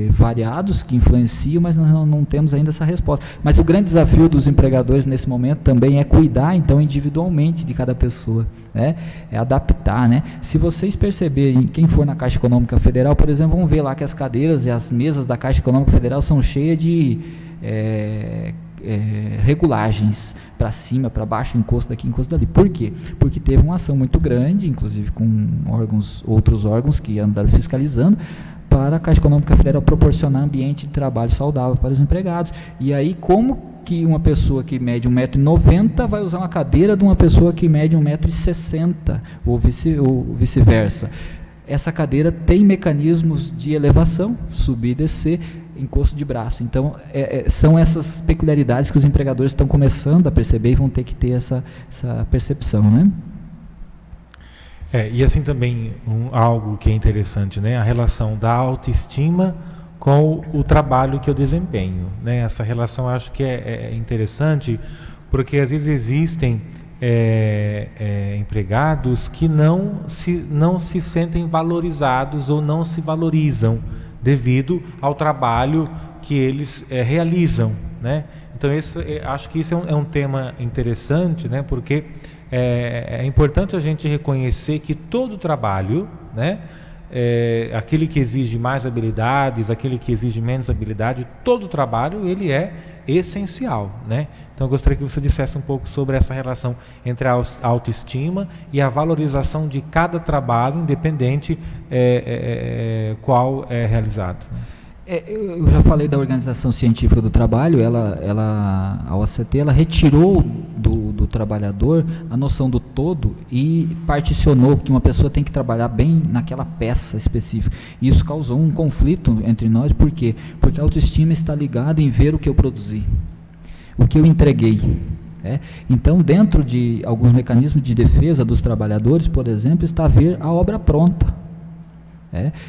variados que influenciam, mas nós não temos ainda essa resposta. Mas o grande desafio dos empregadores nesse momento também é cuidar, então, individualmente de cada pessoa, né? É adaptar, né? Se vocês perceberem, quem for na Caixa Econômica Federal, por exemplo, vão ver lá que as cadeiras e as mesas da Caixa Econômica Federal são cheias de regulagens para cima, para baixo, encosto daqui, encosto dali. Por quê? Porque teve uma ação muito grande, inclusive com outros órgãos que andaram fiscalizando, para a Caixa Econômica Federal proporcionar ambiente de trabalho saudável para os empregados. E aí, como que uma pessoa que mede 1,90 m vai usar uma cadeira de uma pessoa que mede 1,60 m, ou vice-versa? Essa cadeira tem mecanismos de elevação, subir e descer, encosto de braço. Então, são essas peculiaridades que os empregadores estão começando a perceber e vão ter que ter essa percepção, né? E assim também algo que é interessante, né? A relação da autoestima com o trabalho que eu desempenho, né? Essa relação eu acho que é interessante, porque às vezes existem empregados que não se sentem valorizados ou não se valorizam devido ao trabalho que eles realizam, né? Então acho que isso é um tema interessante, né? Porque é importante a gente reconhecer que todo trabalho, né? Aquele que exige mais habilidades, aquele que exige menos habilidade, todo trabalho ele é essencial, né? Então eu gostaria que você dissesse um pouco sobre essa relação entre a autoestima e a valorização de cada trabalho, independente qual é realizado. Eu já falei da Organização Científica do Trabalho. A OCT, ela retirou do trabalhador a noção do todo e particionou que uma pessoa tem que trabalhar bem naquela peça específica. E isso causou um conflito entre nós. Por quê? Porque a autoestima está ligada em ver o que eu produzi, o que eu entreguei. Então, dentro de alguns mecanismos de defesa dos trabalhadores, por exemplo, está ver a obra pronta.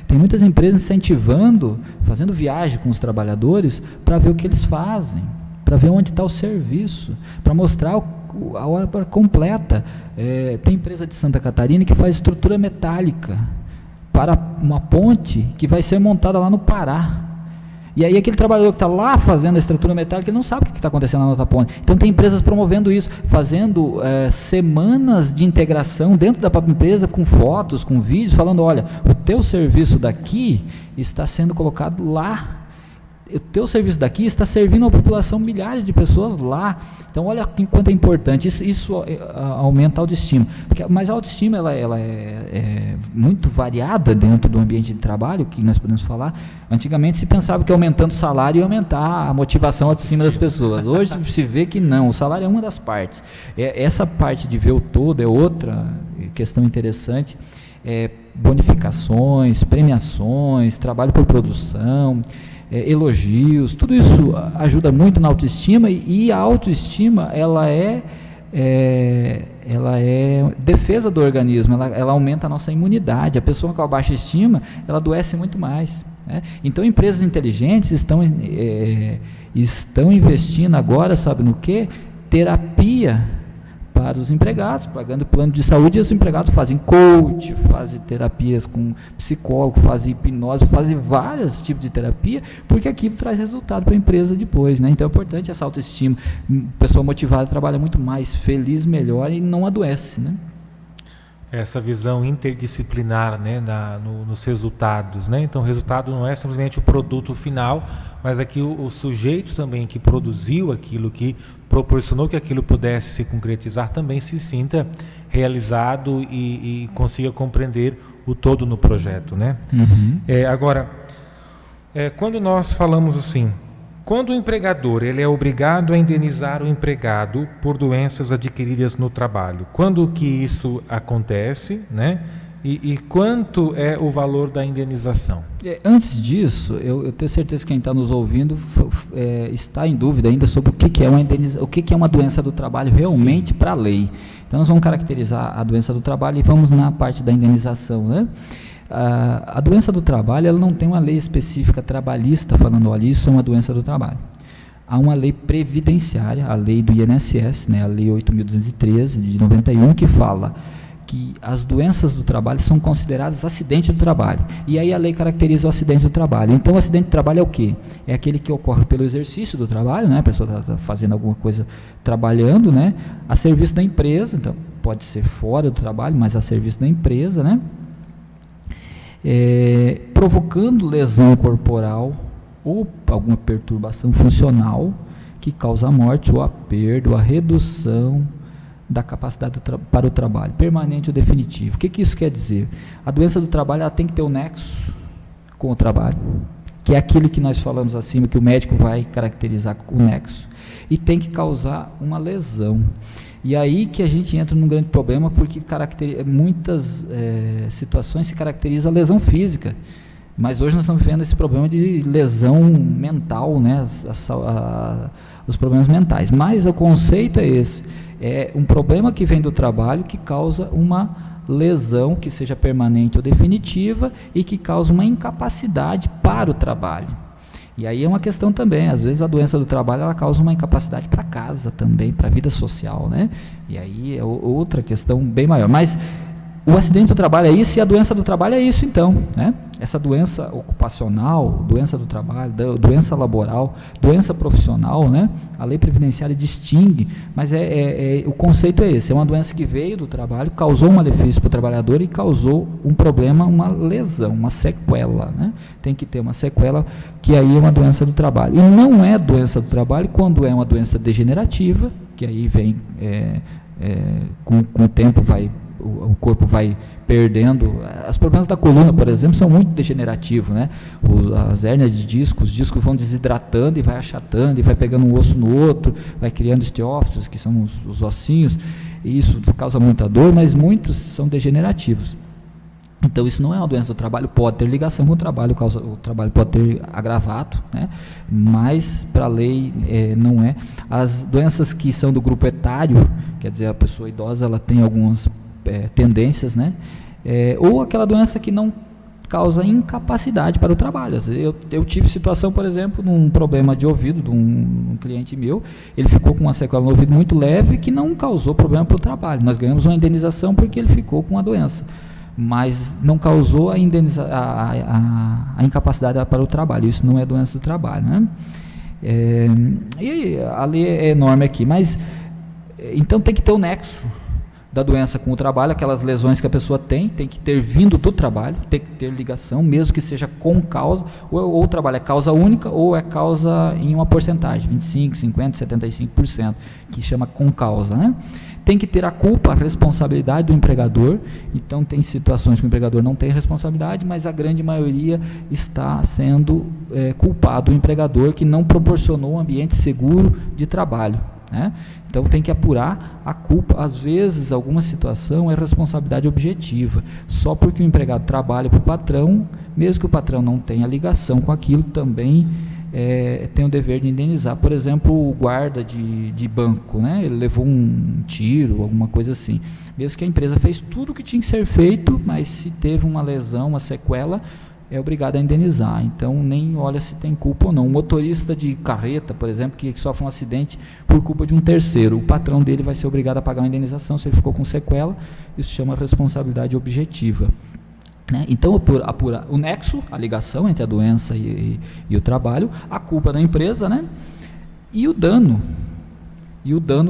Tem muitas empresas incentivando, fazendo viagem com os trabalhadores para ver o que eles fazem, para ver onde está o serviço, para mostrar a obra completa. Tem empresa de Santa Catarina que faz estrutura metálica para uma ponte que vai ser montada lá no Pará. E aí aquele trabalhador que está lá fazendo a estrutura metálica, ele não sabe o que está acontecendo na outra ponte. Então tem empresas promovendo isso, fazendo semanas de integração dentro da própria empresa, com fotos, com vídeos, falando, olha, o teu serviço daqui está sendo colocado lá. O teu serviço daqui está servindo a população, milhares de pessoas lá. Então, olha quanto é importante. Isso aumenta a autoestima. Mas a autoestima ela é muito variada dentro do ambiente de trabalho, que nós podemos falar. Antigamente se pensava que aumentando o salário ia aumentar a motivação, a autoestima das pessoas. Hoje se vê que não, o salário é uma das partes. Essa parte de ver o todo é outra questão interessante. Bonificações, premiações, trabalho por produção, elogios, tudo isso ajuda muito na autoestima, e a autoestima ela é defesa do organismo, ela aumenta a nossa imunidade. A pessoa com a baixa estima, ela adoece muito mais, né? Então empresas inteligentes estão investindo agora, sabe no que? Terapia para os empregados, pagando plano de saúde, e os empregados fazem coach, fazem terapias com psicólogo, fazem hipnose, fazem vários tipos de terapia, porque aquilo traz resultado para a empresa depois, né? Então é importante essa autoestima. Pessoa motivada trabalha muito mais, feliz, melhor e não adoece, né? Essa visão interdisciplinar, né, nos resultados, né? Então o resultado não é simplesmente o produto final, mas aqui o sujeito também que produziu aquilo, que proporcionou que aquilo pudesse se concretizar, também se sinta realizado e consiga compreender o todo no projeto, né? Uhum. Agora, quando nós falamos assim, quando o empregador ele é obrigado a indenizar o empregado por doenças adquiridas no trabalho, quando que isso acontece, né? E quanto é o valor da indenização? Antes disso, eu tenho certeza que quem está nos ouvindo está em dúvida ainda sobre o que é uma indenização, o que é uma doença do trabalho realmente para a lei. Então nós vamos caracterizar a doença do trabalho e vamos na parte da indenização, né? A doença do trabalho, ela não tem uma lei específica trabalhista falando, olha, isso é uma doença do trabalho. Há uma lei previdenciária, a lei do INSS, né, a lei 8.213 de 91, que fala que as doenças do trabalho são consideradas acidente do trabalho. E aí a lei caracteriza o acidente do trabalho. Então, o acidente do trabalho é o quê? É aquele que ocorre pelo exercício do trabalho, né? A pessoa está fazendo alguma coisa trabalhando, né? A serviço da empresa, então pode ser fora do trabalho, mas a serviço da empresa, né? Provocando lesão corporal ou alguma perturbação funcional que causa a morte ou a perda ou a redução da capacidade para o trabalho, permanente ou definitivo. O que isso quer dizer? A doença do trabalho ela tem que ter um nexo com o trabalho, que é aquele que nós falamos acima, que o médico vai caracterizar o nexo, e tem que causar uma lesão. E aí que a gente entra num grande problema, porque muitas situações se caracteriza a lesão física, mas hoje nós estamos vivendo esse problema de lesão mental, né? Os problemas mentais. Mas o conceito é esse. É um problema que vem do trabalho que causa uma lesão que seja permanente ou definitiva e que causa uma incapacidade para o trabalho. E aí é uma questão também, às vezes a doença do trabalho ela causa uma incapacidade para casa também, para a vida social, né? E aí é outra questão bem maior. Mas o acidente do trabalho é isso e a doença do trabalho é isso então, né? Essa doença ocupacional, doença do trabalho, doença laboral, doença profissional, né? A lei previdenciária distingue, mas o conceito é esse, é uma doença que veio do trabalho, causou um malefício para o trabalhador e causou um problema, uma lesão, uma sequela, né? Tem que ter uma sequela, que aí é uma doença do trabalho. E não é doença do trabalho quando é uma doença degenerativa, que aí vem, com o tempo o corpo vai perdendo. Os problemas da coluna, por exemplo, são muito degenerativos, né? As hérnias de disco, os discos vão desidratando e vai achatando, e vai pegando um osso no outro, vai criando osteófitos, que são os ossinhos, e isso causa muita dor, mas muitos são degenerativos. Então, isso não é uma doença do trabalho, pode ter ligação com o trabalho, o trabalho pode ter agravado, né? Mas para a lei não é. As doenças que são do grupo etário, quer dizer, a pessoa idosa ela tem algumas tendências, né? Ou aquela doença que não causa incapacidade para o trabalho. Eu tive situação, por exemplo, num problema de ouvido de um cliente meu, ele ficou com uma sequela no ouvido muito leve que não causou problema para o trabalho. Nós ganhamos uma indenização porque ele ficou com a doença, mas não causou a incapacidade para o trabalho. Isso não é doença do trabalho, né? E a lei é enorme aqui, mas então tem que ter o nexo da doença com o trabalho, aquelas lesões que a pessoa tem que ter vindo do trabalho, tem que ter ligação, mesmo que seja com causa, ou o trabalho é causa única, ou é causa em uma porcentagem, 25%, 50%, 75%, que chama com causa, né? Tem que ter a culpa, a responsabilidade do empregador. Então tem situações que o empregador não tem responsabilidade, mas a grande maioria está sendo culpado o empregador que não proporcionou um ambiente seguro de trabalho, né? Então tem que apurar a culpa. Às vezes alguma situação é responsabilidade objetiva, só porque o empregado trabalha para o patrão, mesmo que o patrão não tenha ligação com aquilo, também tem o dever de indenizar. Por exemplo, o guarda de banco, né? Ele levou um tiro, alguma coisa assim, mesmo que a empresa fez tudo o que tinha que ser feito, mas se teve uma lesão, uma sequela, é obrigado a indenizar. Então nem olha se tem culpa ou não. Um motorista de carreta, por exemplo, que sofre um acidente por culpa de um terceiro, o patrão dele vai ser obrigado a pagar uma indenização se ele ficou com sequela. Isso chama responsabilidade objetiva, né? Então apura o nexo, a ligação entre a doença e o trabalho, a culpa da empresa, né? E o dano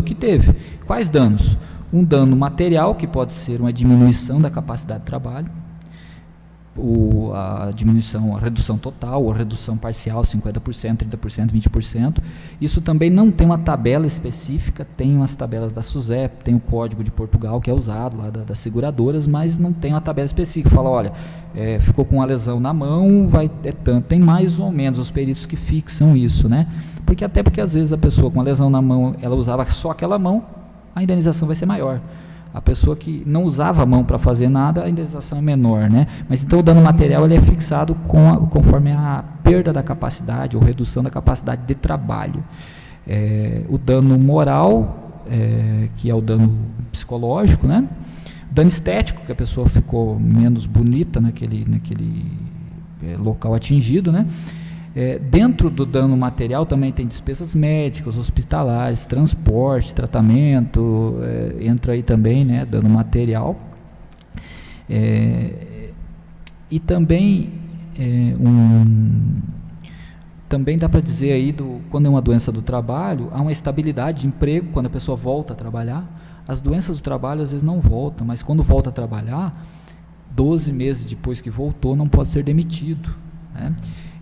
que teve. Quais danos? Um dano material, que pode ser uma diminuição da capacidade de trabalho, a redução total ou redução parcial, 50%, 30%, 20%. Isso também não tem uma tabela específica, tem umas tabelas da SUSEP, tem o código de Portugal que é usado lá das seguradoras, mas não tem uma tabela específica. Fala, olha, ficou com uma lesão na mão, vai tanto. Tem mais ou menos os peritos que fixam isso, né? Porque às vezes a pessoa com uma lesão na mão, ela usava só aquela mão, a indenização vai ser maior. A pessoa que não usava a mão para fazer nada, a indenização é menor, né? Mas então o dano material ele é fixado conforme a perda da capacidade ou redução da capacidade de trabalho. O dano moral, que é o dano psicológico, né? O dano estético, que a pessoa ficou menos bonita naquele local atingido, né? Dentro do dano material também tem despesas médicas, hospitalares, transporte, tratamento, entra aí também, né, dano material. E também também dá para dizer aí, quando é uma doença do trabalho, há uma estabilidade de emprego, quando a pessoa volta a trabalhar. As doenças do trabalho às vezes não voltam, mas quando volta a trabalhar, 12 meses depois que voltou, não pode ser demitido, né?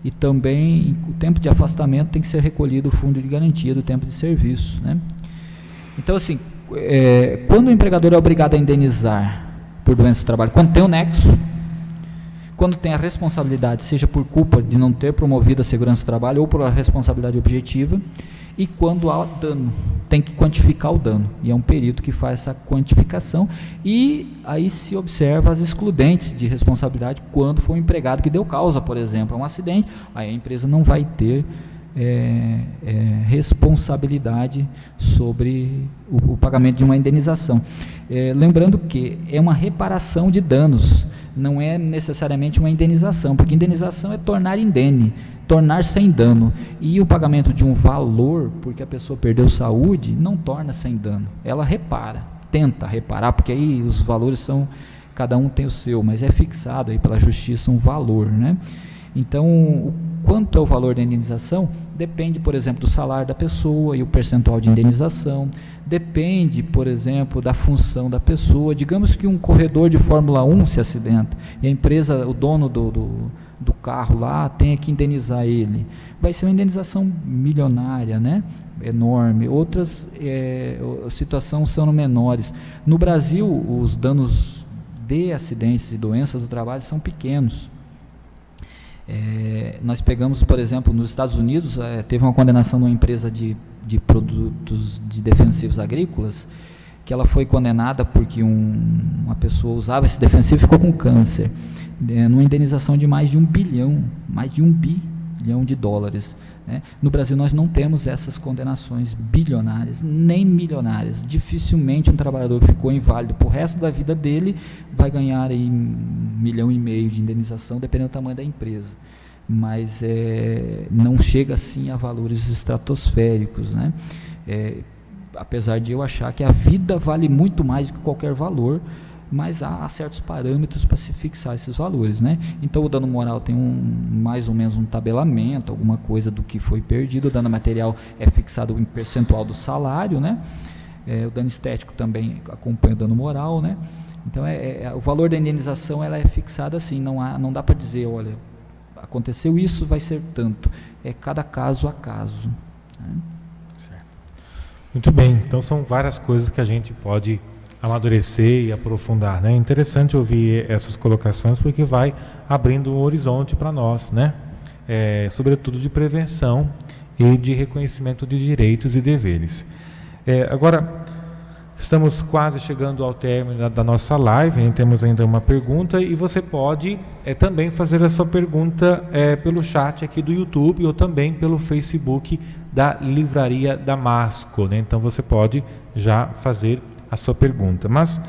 E também o tempo de afastamento tem que ser recolhido o fundo de garantia do tempo de serviço, né? Então, assim, quando o empregador é obrigado a indenizar por doença do trabalho, quando tem o nexo, quando tem a responsabilidade, seja por culpa de não ter promovido a segurança do trabalho ou por responsabilidade objetiva, e quando há dano, tem que quantificar o dano, e é um perito que faz essa quantificação, e aí se observa as excludentes de responsabilidade quando for um empregado que deu causa, por exemplo, a um acidente, aí a empresa não vai ter responsabilidade sobre o pagamento de uma indenização. Lembrando que é uma reparação de danos, não é necessariamente uma indenização, porque indenização é tornar indene, tornar sem dano, e o pagamento de um valor, porque a pessoa perdeu saúde, não torna sem dano, ela repara, tenta reparar, porque aí os valores são, cada um tem o seu, mas é fixado aí pela justiça um valor, né? Então, quanto é o valor da indenização, depende, por exemplo, do salário da pessoa e o percentual de indenização, depende, por exemplo, da função da pessoa. Digamos que um corredor de Fórmula 1 se acidenta, e a empresa, o dono do carro lá, tenha que indenizar ele. Vai ser uma indenização milionária, né? Enorme. Outras situações são menores. No Brasil, os danos de acidentes e doenças do trabalho são pequenos. Nós pegamos, por exemplo, nos Estados Unidos, teve uma condenação de uma empresa de produtos de defensivos agrícolas, que ela foi condenada porque uma pessoa usava esse defensivo e ficou com câncer, numa indenização de mais de $1 bilhão de dólares, né? No Brasil nós não temos essas condenações bilionárias, nem milionárias. Dificilmente um trabalhador que ficou inválido para o resto da vida dele vai ganhar aí $1,5 milhão de indenização, dependendo do tamanho da empresa. Mas não chega assim a valores estratosféricos, né? Apesar de eu achar que a vida vale muito mais do que qualquer valor, mas há certos parâmetros para se fixar esses valores, né? Então o dano moral tem mais ou menos um tabelamento, alguma coisa do que foi perdido. O dano material é fixado em percentual do salário, né? O dano estético também acompanha o dano moral, né? Então o valor da indenização ela é fixado assim, não dá para dizer, olha, aconteceu isso, vai ser tanto. É cada caso a caso, né? Certo. Muito bem, então são várias coisas que a gente pode amadurecer e aprofundar, né? É interessante ouvir essas colocações, porque vai abrindo um horizonte para nós, né? Sobretudo de prevenção e de reconhecimento de direitos e deveres. Agora, estamos quase chegando ao término da nossa live, né? Temos ainda uma pergunta, e você pode também fazer a sua pergunta pelo chat aqui do YouTube, ou também pelo Facebook da Livraria Damasco, né? Então você pode já fazer a sua pergunta. Mas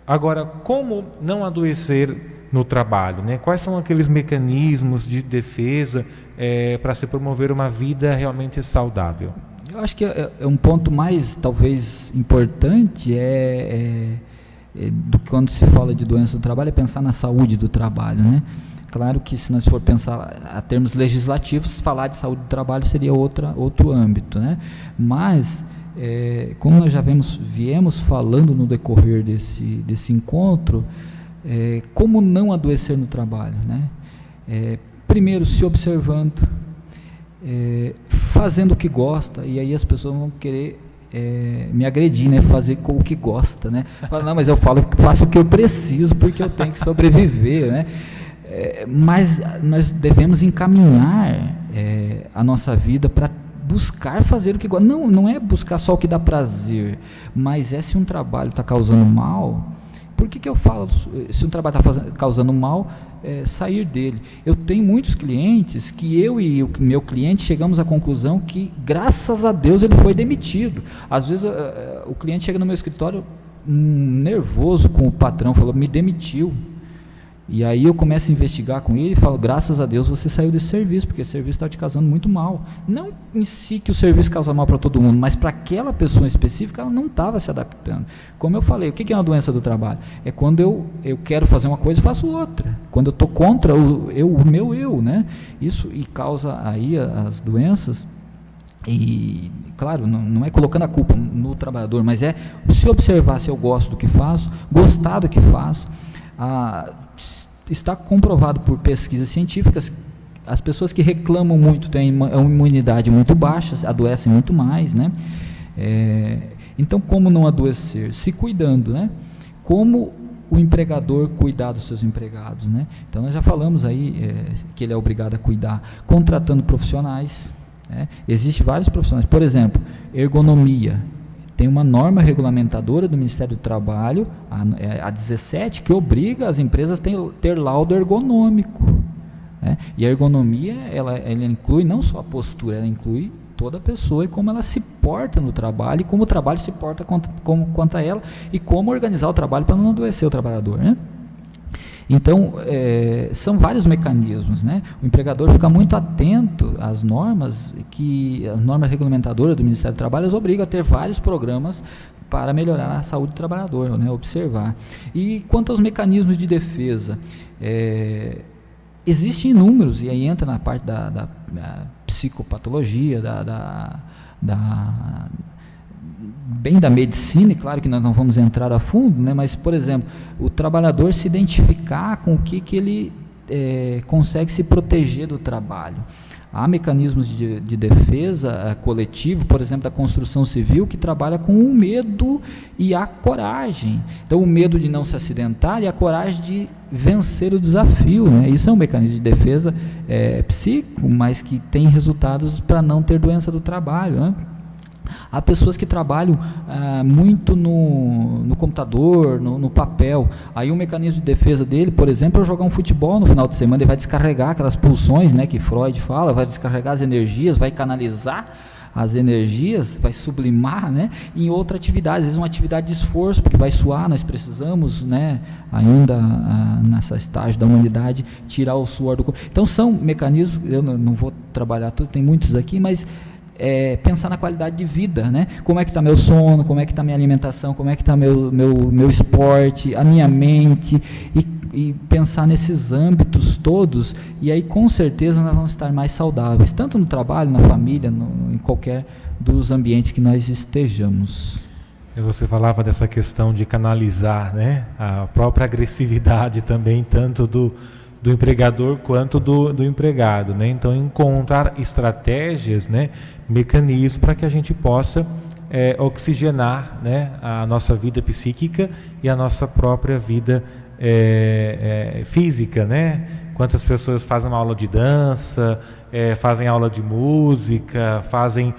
agora, como não adoecer no trabalho, né? Quais são aqueles mecanismos de defesa para se promover uma vida realmente saudável? Eu acho que um ponto mais, talvez, importante do que quando se fala de doença do trabalho, é pensar na saúde do trabalho, né? Claro que se nós for pensar a termos legislativos, falar de saúde do trabalho seria outro âmbito, né? Mas como nós já viemos falando no decorrer desse encontro, como não adoecer no trabalho, né? Primeiro, se observando, fazendo o que gosta, e aí as pessoas vão querer me agredir, né? Fazer com o que gosta, né? Fala, não, mas eu faço o que eu preciso, porque eu tenho que sobreviver, né? Mas nós devemos encaminhar a nossa vida para buscar fazer o que gosta. Não é buscar só o que dá prazer, mas se um trabalho está causando mal, por que eu falo, se um trabalho está causando mal, sair dele? Eu tenho muitos clientes que eu e o meu cliente chegamos à conclusão que, graças a Deus, ele foi demitido. Às vezes o cliente chega no meu escritório nervoso com o patrão, falou, me demitiu. E aí eu começo a investigar com ele e falo, graças a Deus você saiu desse serviço, porque esse serviço está te causando muito mal. Não em si que o serviço causa mal para todo mundo, mas para aquela pessoa específica, ela não estava se adaptando. Como eu falei, o que é uma doença do trabalho? É quando eu quero fazer uma coisa e faço outra. Quando eu estou contra o meu eu, né? Isso e causa aí as doenças. E, claro, não é colocando a culpa no trabalhador, mas é se observar se eu gosto do que faço, gostar do que faço. Está comprovado por pesquisas científicas, as pessoas que reclamam muito têm uma imunidade muito baixa, adoecem muito mais, né? Então, como não adoecer? Se cuidando, né? Como o empregador cuidar dos seus empregados, né? Então, nós já falamos aí que ele é obrigado a cuidar, contratando profissionais, né? Existem vários profissionais, por exemplo, ergonomia. Tem uma norma regulamentadora do Ministério do Trabalho, a 17, que obriga as empresas a ter laudo ergonômico. Né? E a ergonomia, ela inclui não só a postura, ela inclui toda a pessoa e como ela se porta no trabalho, e como o trabalho se porta contra ela, e como organizar o trabalho para não adoecer o trabalhador, né? Então, são vários mecanismos, né? O empregador fica muito atento às normas, a norma regulamentadora do Ministério do Trabalho as obriga a ter vários programas para melhorar a saúde do trabalhador, né? Observar. E quanto aos mecanismos de defesa, existem inúmeros, e aí entra na parte da psicopatologia, bem da medicina, e claro que nós não vamos entrar a fundo, né, mas, por exemplo, o trabalhador se identificar com o que ele consegue se proteger do trabalho. Há mecanismos de defesa coletivo, por exemplo, da construção civil, que trabalha com o medo e a coragem. Então, o medo de não se acidentar e a coragem de vencer o desafio, né? Isso é um mecanismo de defesa psíquico, mas que tem resultados para não ter doença do trabalho, né? Há pessoas que trabalham muito no computador, no papel. Aí um mecanismo de defesa dele, por exemplo, é jogar um futebol no final de semana. Ele vai descarregar aquelas pulsões, né, que Freud fala, vai descarregar as energias, vai canalizar as energias, vai sublimar, né, em outra atividade, às vezes uma atividade de esforço, porque vai suar, nós precisamos, né, ainda nessa estágio da humanidade, tirar o suor do corpo. Então são mecanismos, eu não vou trabalhar tudo, tem muitos aqui, mas pensar na qualidade de vida, né? Como é que está meu sono, como é que está minha alimentação, como é que está meu esporte, a minha mente, e pensar nesses âmbitos todos, e aí com certeza nós vamos estar mais saudáveis, tanto no trabalho, na família, em qualquer dos ambientes que nós estejamos. Você falava dessa questão de canalizar, né? A própria agressividade também, tanto do empregador quanto do empregado, né? Então, encontrar estratégias, né, mecanismos para que a gente possa oxigenar, né, a nossa vida psíquica e a nossa própria vida física, né? Quantas pessoas fazem uma aula de dança, fazem aula de música, fazem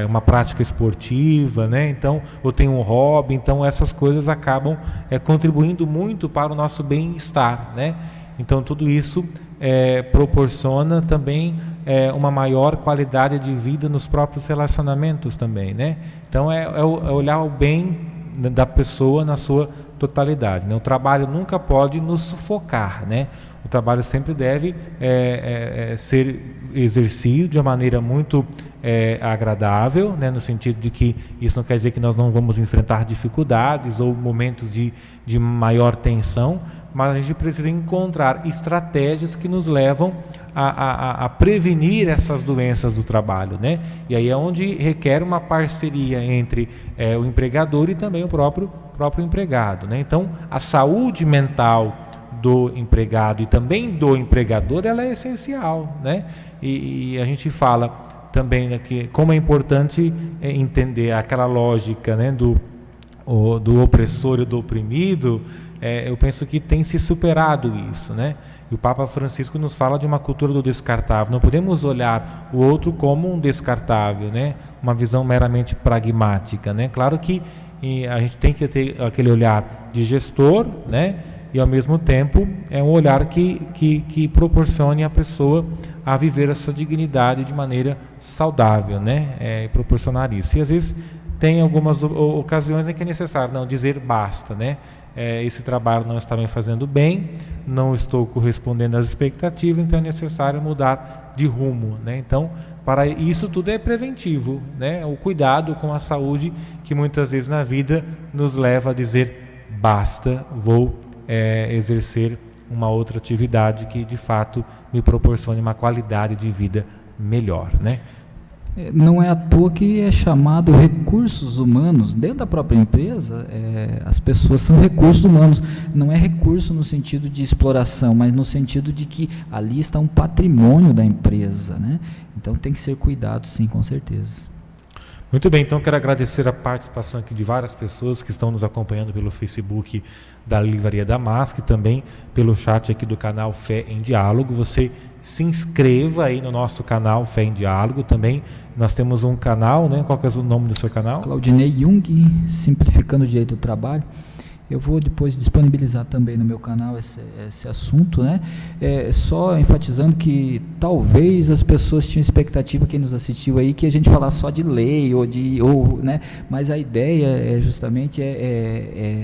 uma prática esportiva, né? Então, ou tem um hobby, então essas coisas acabam contribuindo muito para o nosso bem-estar, né? Então, tudo isso proporciona também uma maior qualidade de vida nos próprios relacionamentos também, né? Então, é olhar o bem da pessoa na sua totalidade, né? O trabalho nunca pode nos sufocar, né? O trabalho sempre deve ser exercido de uma maneira muito agradável, né? No sentido de que isso não quer dizer que nós não vamos enfrentar dificuldades ou momentos de maior tensão, mas a gente precisa encontrar estratégias que nos levam a prevenir essas doenças do trabalho, né? E aí é onde requer uma parceria entre o empregador e também o próprio empregado, né? Então, a saúde mental do empregado e também do empregador, ela é essencial, né? E a gente fala também que como é importante entender aquela lógica, né, do opressor e do oprimido. Eu penso que tem se superado isso, né? E o Papa Francisco nos fala de uma cultura do descartável. Não podemos olhar o outro como um descartável, né? Uma visão meramente pragmática, né? Claro que a gente tem que ter aquele olhar de gestor, né? E ao mesmo tempo é um olhar que proporcione a pessoa a viver essa dignidade de maneira saudável, né? Proporcionar isso. E às vezes tem algumas ocasiões em que é necessário não dizer basta, né? Esse trabalho não está me fazendo bem, não estou correspondendo às expectativas, então é necessário mudar de rumo, né? Então, para isso tudo é preventivo, né? O cuidado com a saúde que muitas vezes na vida nos leva a dizer basta, vou exercer uma outra atividade que de fato me proporcione uma qualidade de vida melhor, né? Não é à toa que é chamado recursos humanos. Dentro da própria empresa, as pessoas são recursos humanos. Não é recurso no sentido de exploração, mas no sentido de que ali está um patrimônio da empresa, né? Então tem que ser cuidado, sim, com certeza. Muito bem, então quero agradecer a participação aqui de várias pessoas que estão nos acompanhando pelo Facebook da Livraria Damasco e também pelo chat aqui do canal Fé em Diálogo. Você se inscreva aí no nosso canal Fé em Diálogo também. Nós temos um canal, né? Qual que é o nome do seu canal? Claudinei Jung, Simplificando o Direito do Trabalho. Eu vou depois disponibilizar também no meu canal esse assunto, né? Só enfatizando que talvez as pessoas tinham expectativa, quem nos assistiu aí, que a gente falasse só de lei né? Mas a ideia é justamente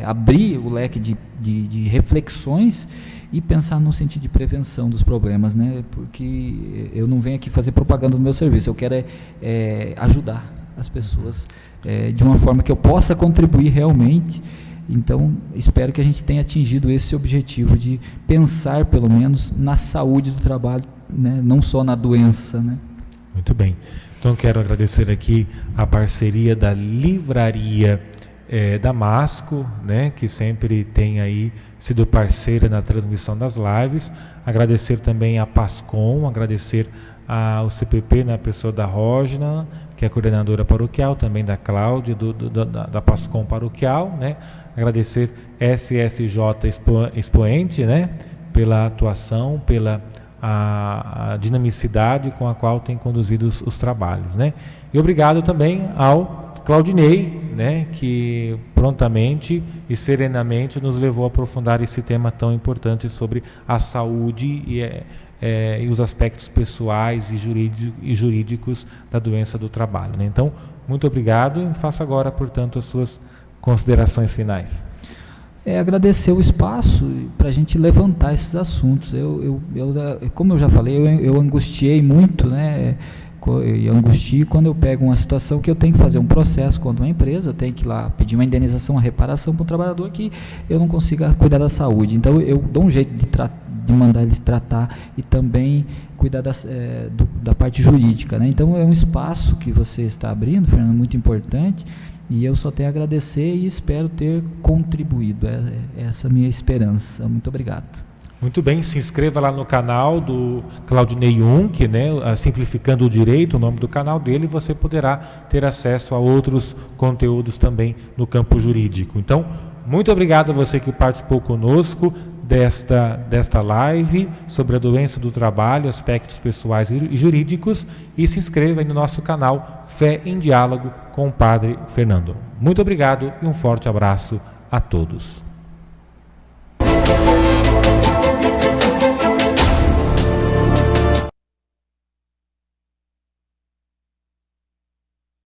abrir o leque de reflexões e pensar no sentido de prevenção dos problemas, né? Porque eu não venho aqui fazer propaganda do meu serviço, eu quero ajudar as pessoas de uma forma que eu possa contribuir realmente. Então, espero que a gente tenha atingido esse objetivo de pensar, pelo menos, na saúde do trabalho, né? Não só na doença, né? Muito bem. Então, quero agradecer aqui a parceria da Livraria Damasco, né? Que sempre tem aí sido parceira na transmissão das lives. Agradecer também a Pascom, agradecer ao CPP, na pessoa da Rógina, que é a coordenadora paroquial, também da Cláudia, da Pascom paroquial, né? Agradecer SSJ Expoente, né? Pela atuação, pela a dinamicidade com a qual tem conduzido os trabalhos, né? E obrigado também ao Claudinei, né? Que prontamente e serenamente nos levou a aprofundar esse tema tão importante sobre a saúde e os aspectos pessoais e jurídicos da doença do trabalho, né? Então, muito obrigado e faça agora, portanto, as suas considerações finais. Agradecer o espaço para a gente levantar esses assuntos. Como eu já falei, eu angustiei muito, né? Eu angustio quando eu pego uma situação que eu tenho que fazer um processo contra uma empresa, eu tenho que ir lá pedir uma indenização, uma reparação para um trabalhador que eu não consiga cuidar da saúde. Então, eu dou um jeito de mandar eles tratar e também cuidar da parte jurídica, né? Então, é um espaço que você está abrindo, Fernando, muito importante. E eu só tenho a agradecer e espero ter contribuído. Essa é a minha esperança. Muito obrigado. Muito bem, se inscreva lá no canal do Claudinei Jung, né? Simplificando o Direito, o nome do canal dele, você poderá ter acesso a outros conteúdos também no campo jurídico. Então, muito obrigado a você que participou conosco desta live sobre a doença do trabalho, aspectos pessoais e jurídicos, e se inscreva aí no nosso canal Fé em Diálogo com o Padre Fernando. Muito obrigado e um forte abraço a todos.